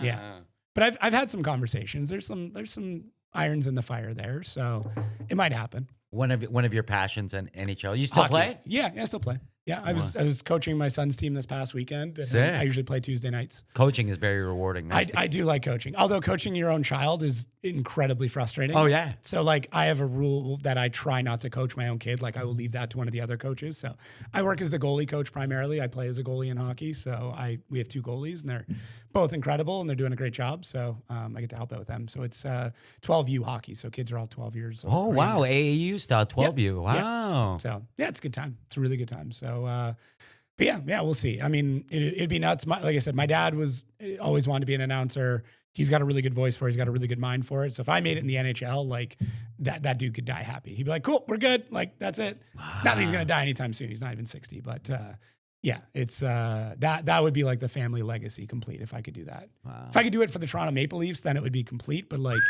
Yeah. But I've had some conversations. There's some irons in the fire there, so it might happen. One of your passions in NHL. You still Hockey. play? Yeah, I still play. Yeah, I was coaching my son's team this past weekend. And Sick. I usually play Tuesday nights. Coaching is very rewarding. I do like coaching, although coaching your own child is incredibly frustrating. Oh, yeah. So like I have a rule that I try not to coach my own kid. Like I will leave that to one of the other coaches. So I work as the goalie coach primarily. I play as a goalie in hockey. So we have two goalies and they're both incredible and they're doing a great job. So I get to help out with them. So it's 12U hockey. So kids are all 12 years old. Oh, wow. AAU style, 12U. Wow. So yeah, it's a good time. It's a really good time. So, but yeah, we'll see. I mean, it'd be nuts. Like I said, my dad always wanted to be an announcer. He's got a really good voice for it. He's got a really good mind for it. So if I made it in the NHL, like that dude could die happy. He'd be like, cool, we're good. Like that's it. Wow. Not that he's going to die anytime soon. He's not even 60, but, yeah, it's, that would be like the family legacy complete if I could do that. Wow. If I could do it for the Toronto Maple Leafs, then it would be complete. But like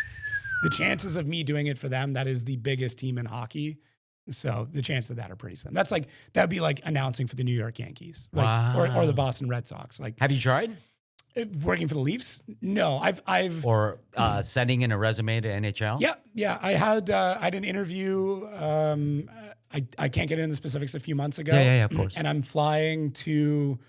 the chances of me doing it for them, that is the biggest team in hockey. So the chances of that are pretty slim. That'd be like announcing for the New York Yankees, like, Wow. or the Boston Red Sox. Like, Have you tried? working for the Leafs? No, I've Or sending in a resume to NHL? yeah. I had an interview. I can't get into the specifics a few months ago. Yeah, of course. And I'm flying to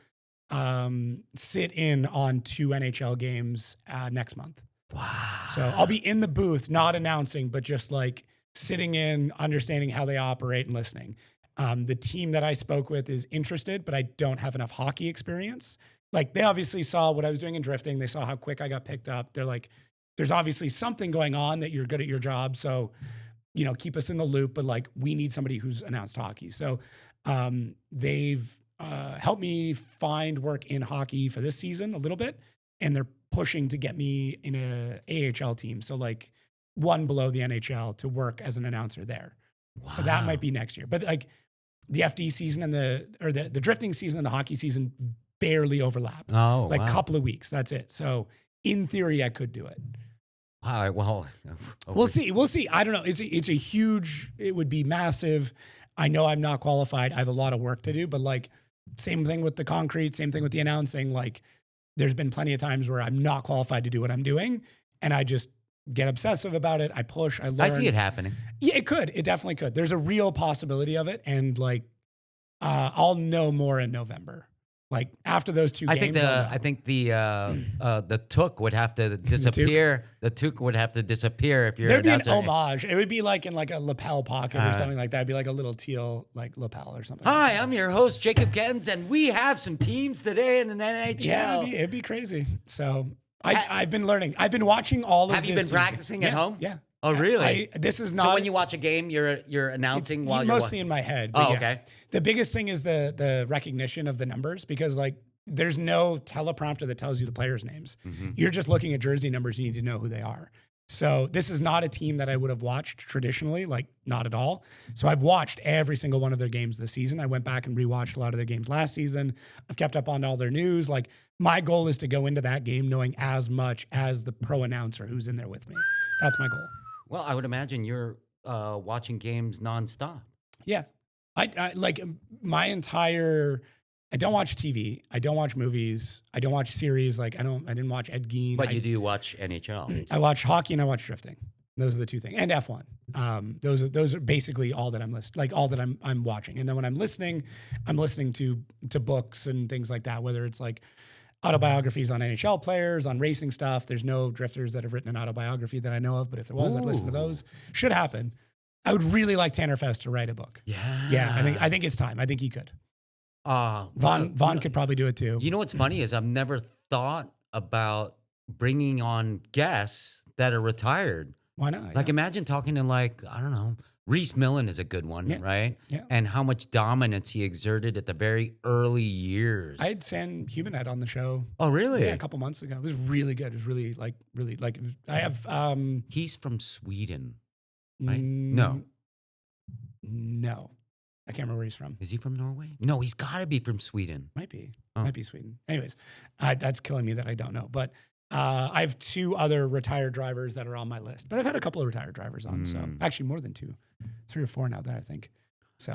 sit in on 2 NHL games next month. Wow. So I'll be in the booth, not announcing, but just like sitting in, understanding how they operate and listening. The team that I spoke with is interested, but I don't have enough hockey experience. Like they obviously saw what I was doing in drifting. They saw how quick I got picked up. They're like, there's obviously something going on that you're good at your job. So, keep us in the loop, but like we need somebody who's announced hockey. So they've helped me find work in hockey for this season a little bit. And they're pushing to get me in a AHL team. So like one below the NHL to work as an announcer there. Wow. So that might be next year. But like the FD season and the drifting season and the hockey season barely overlap. Oh, like a wow. couple of weeks. That's it. So in theory, I could do it. All right, well, We'll see. I don't know. It's a huge, it would be massive. I know I'm not qualified. I have a lot of work to do, but like same thing with the concrete, same thing with the announcing. Like there's been plenty of times where I'm not qualified to do what I'm doing and I just get obsessive about it. I push, I learn. I see it happening. Yeah, it could. It definitely could. There's a real possibility of it. And like, I'll know more in November. Like after those 2 games. I think the took would have to disappear. The took would have to disappear if you're There'd be an announcing. homage. It would be like in like a lapel pocket or something like that. It'd be like a little teal like lapel or something. Hi, I'm your host, Jacob Gettins, and we have some teams today in the NHL. Yeah, it'd be crazy. So I've been learning. I've been watching all of Have this. you been practicing at home? Yeah. Oh, really? This is not. So when you watch a game, you're announcing while you're mostly in my head. but Oh, yeah. okay. The biggest thing is the recognition of the numbers, because like there's no teleprompter that tells you the players' names. Mm-hmm. You're just looking at jersey numbers. You need to know who they are. So this is not a team that I would have watched traditionally, like not at all. So I've watched every single one of their games this season. I went back and rewatched a lot of their games last season. I've kept up on all their news. Like my goal is to go into that game knowing as much as the pro announcer who's in there with me. That's my goal. Well, I would imagine you're watching games nonstop. Yeah. I like my entire, I don't watch TV. I don't watch movies. I don't watch series. Like I didn't watch Ed Gein. But you do watch NHL. I watch hockey and I watch drifting. Those are the two things. And F1. Those are basically all that I'm watching. And then when I'm listening to books and things like that, whether it's like autobiographies on NHL players, on racing stuff. There's no drifters that have written an autobiography that I know of, but if there was, I'd listen to those. Should happen. I would really like Tanner Fest to write a book. Yeah. Yeah, I think it's time. I think he could. Vaughn could probably do it too. You know what's funny is I've never thought about bringing on guests that are retired. Why not? Like imagine talking to like, I don't know, Reese Millen is a good one, right? Yeah. And how much dominance he exerted at the very early years. I had Sam Humanhead on the show. Oh, really? Yeah, a couple months ago. It was really good. It was really I have He's from Sweden, right? No. I can't remember where he's from. Is he from Norway? No, he's got to be from Sweden. Might be. Oh. Might be Sweden. Anyways, that's killing me that I don't know. But I have 2 other retired drivers that are on my list. But I've had a couple of retired drivers on. So actually more than 2. 3 or 4 now that I think. So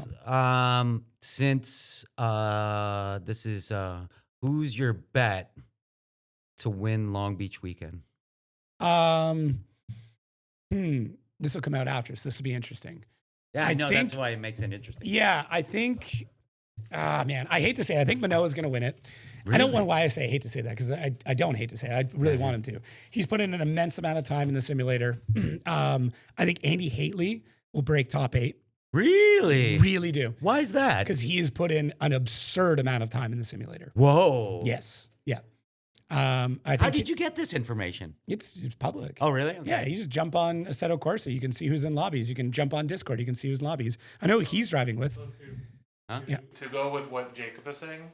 since this is who's your bet to win Long Beach weekend? This will come out after, so this will be interesting. Yeah, I know that's why it makes it interesting. Yeah, I think man, I hate to say it. I think Manoa's going to win it. Really? I don't know why I say I hate to say that, because I don't hate to say it. I really want him to. He's put in an immense amount of time in the simulator. I think Andy Haitley will break top 8. Really? Really do. Why is that? Because he has put in an absurd amount of time in the simulator. Whoa. Yes. Yeah. I think How did you get this information? It's public. Oh, really? Okay. Yeah, you just jump on Assetto Corsa. You can see who's in lobbies. You can jump on Discord. You can see who's in lobbies. I know who he's driving with. Yeah. To go with what Jacob is saying,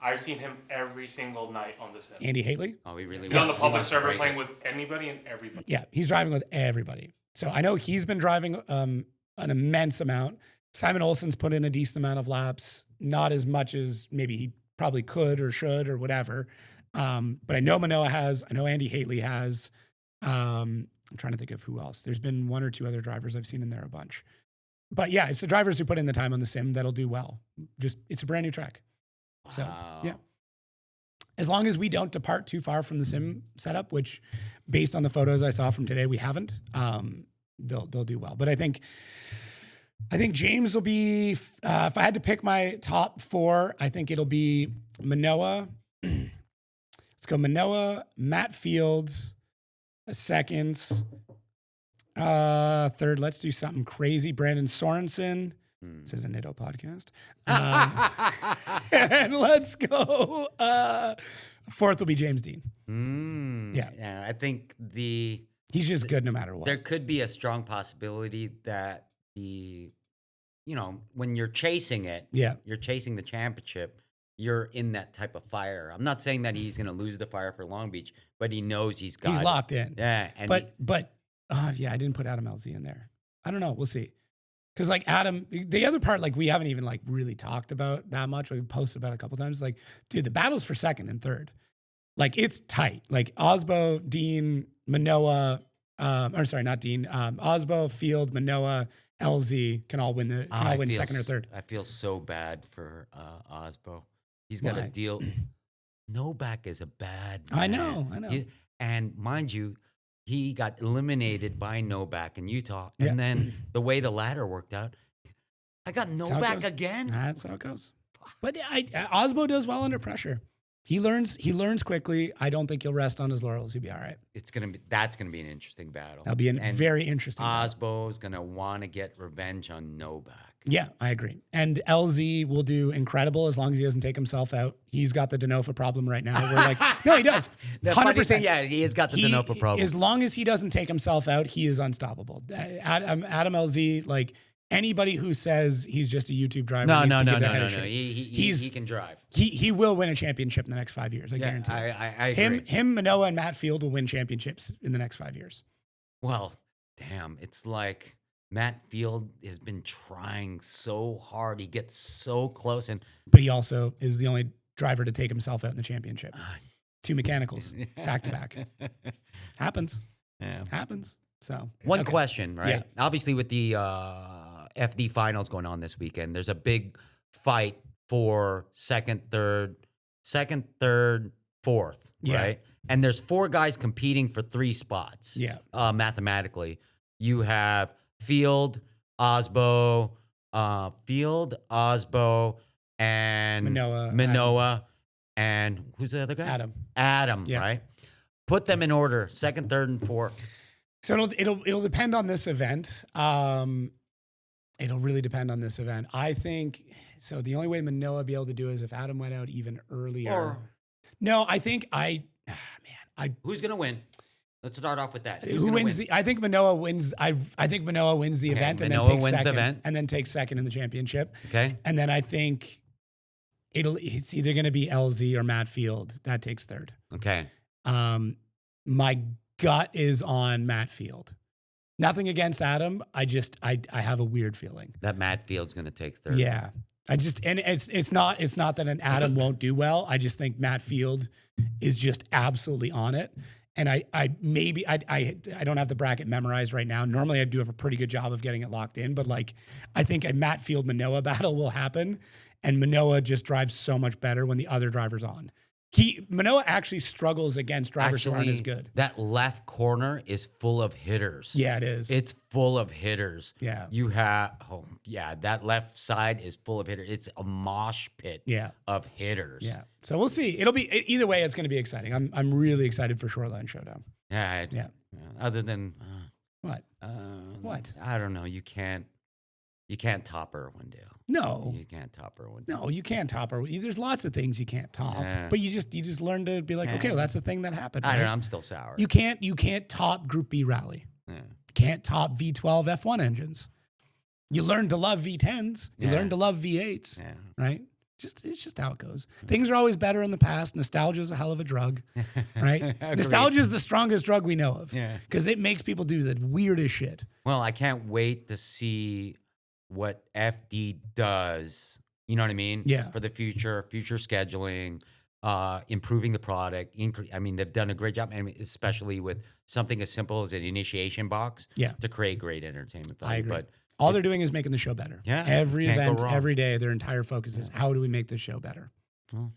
I've seen him every single night on the sim. Andy Haitley? Oh, he really He's on the he public wants to server break playing it. with anybody and everybody. Yeah, he's driving with everybody. So I know he's been driving an immense amount. Simon Olsen's put in a decent amount of laps, not as much as maybe he probably could or should or whatever. But I know Manoa has. I know Andy Haitley has. I'm trying to think of who else. There's been 1 or 2 other drivers I've seen in there a bunch. But yeah, it's the drivers who put in the time on the sim that'll do well. Just it's a brand new track. So yeah. As long as we don't depart too far from the sim setup, which based on the photos I saw from today, we haven't, they'll do well. But I think James will be, if I had to pick my top 4, I think it'll be Manoa. Let's go Manoa, Matt Fields, second. Third, let's do something crazy. Brandon Sorensen. This is a Nitto podcast. And let's go. Fourth will be James Dean. Yeah, I think He's just good no matter what. there could be a strong possibility that when you're chasing it, you're chasing the championship, you're in that type of fire. I'm not saying that he's going to lose the fire for Long Beach, but he knows he's locked in. Yeah, and I didn't put Adam LZ in there. I don't know. We'll see. Because like Adam, the other part, like we haven't even like really talked about that much. We posted about it a couple times. Like, dude, the battle's for second and third. Like it's tight. Like Osbo, Dean, Manoa, or sorry, not Dean. Osbo, Field, Manoa, LZ can all win second or third. I feel so bad for Osbo. He's got to deal. Novak is a bad man. I know. And mind you, he got eliminated by Novak in Utah. And then the way the ladder worked out, I got Novak again. That's how it goes. But Osbo does well under pressure. He learns quickly. I don't think he'll rest on his laurels. He'll be all right. That's gonna be an interesting battle. That'll be a very interesting battle. Osbo's gonna want to get revenge on Novak. Yeah, I agree. And LZ will do incredible as long as he doesn't take himself out. He's got the Denofa problem right now. We're like, no, he does. 100%. Yeah, he has got the Denofa problem. As long as he doesn't take himself out, he is unstoppable. Adam LZ, like anybody who says he's just a YouTube driver. No. He can drive. He will win a championship in the next 5 years. I guarantee. I agree. Him, Manoah, and Matt Field will win championships in the next 5 years. Well, damn, it's like Matt Field has been trying so hard. He gets so close, but he also is the only driver to take himself out in the championship. 2 mechanicals back to back. Happens. Yeah. Happens. So one question, right? Yeah. Obviously, with the FD finals going on this weekend, there's a big fight for second, third, fourth, right? And there's 4 guys competing for 3 spots. Yeah. Mathematically, you have Field, Osbo, and Manoah, and who's the other guy? Adam, yeah. Right? Put them in order: second, third, and fourth. So it'll depend on this event. It'll really depend on this event. I think so. The only way Manoah will be able to do it is if Adam went out even earlier. No, I think who's gonna win? Let's start off with that. Who wins? I think Manoah wins. I think Manoah wins the event and then takes second. And then takes second in the championship. Okay. And then I think it's either going to be LZ or Matt Field that takes third. Okay. My gut is on Matt Field. Nothing against Adam. I have a weird feeling that Matt Field's going to take third. Yeah. It's not that an Adam won't do well. I just think Matt Field is just absolutely on it. And I don't have the bracket memorized right now. Normally I do have a pretty good job of getting it locked in, but like I think a Matt Field Manoah battle will happen, and Manoah just drives so much better when the other driver's on. Manoah actually struggles against drivers who aren't as good. That left corner is full of hitters. Yeah, it is. It's full of hitters. Yeah. You have, that left side is full of hitters. It's a mosh pit of hitters. Yeah. So we'll see. It'll be, either way, it's going to be exciting. I'm really excited for Shoreline Showdown. Yeah. Other than. What? What? I don't know. You can't top Irwindale. No. You can't top Irwindale. No, you can't top Irwindale. There's lots of things you can't top. But you just learn to be like, okay, well, that's the thing that happened. I don't know. I'm still sour. You can't top Group B rally. Yeah. Can't top V12 F1 engines. You learn to love V10s. You learn to love V8s. Yeah. Right? It's just how it goes. Things are always better in the past. Nostalgia is a hell of a drug, right? Nostalgia is the strongest drug we know of because it makes people do the weirdest shit. Well, I can't wait to see what FD does, you know what I mean? Yeah. For the future scheduling, improving the product. They've done a great job, especially with something as simple as an initiation box to create great entertainment value. I agree. But all they're doing is making the show better. Yeah. Every event, every day, their entire focus is how do we make this show better? Well,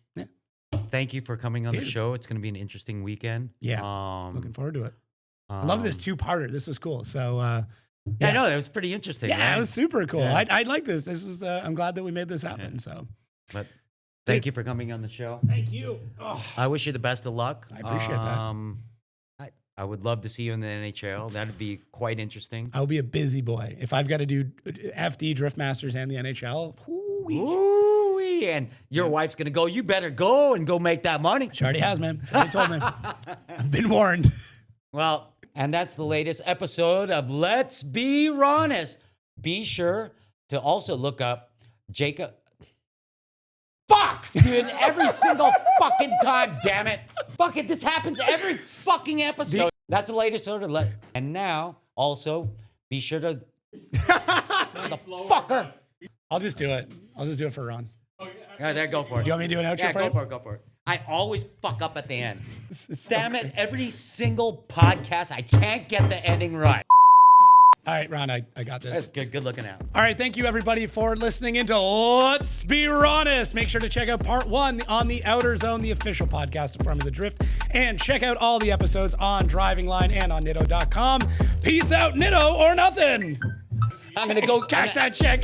thank you for coming on the show. It's going to be an interesting weekend. Yeah. Looking forward to it. I love this 2-parter. This is cool. So, I know that was pretty interesting. Yeah, right? It was super cool. Yeah. I like this. This is. I'm glad that we made this happen. So, but thank you for coming on the show. Thank you. Oh. I wish you the best of luck. I appreciate that. I would love to see you in the NHL. That'd be quite interesting. I'll be a busy boy if I've got to do FD Drift Masters and the NHL. Ooh-wee. And your wife's gonna go. You better go and go make that money. She already has, man. She already told me. I've been warned. Well. And that's the latest episode of Let's Be RONest. Be sure to also look up Jacob. Fuck! Dude, every single fucking time, damn it. Fuck it, this happens every fucking episode. That's the latest episode of And now, also, be sure to... Fucker! I'll just do it. I'll just do it for Ron. Yeah, there, go for it. Do you want me to do an outro for you? Go for it. I always fuck up at the end. Damn it, every single podcast, I can't get the ending right. All right, Ron, I got this. That's good looking out. All right, thank you, everybody, for listening into Let's Be RONest. Make sure to check out part 1 on the Outer Zone, the official podcast of Formula Drift, and check out all the episodes on Driving Line and on Nitto.com. Peace out, Nitto or nothing. I'm going to go cash that check.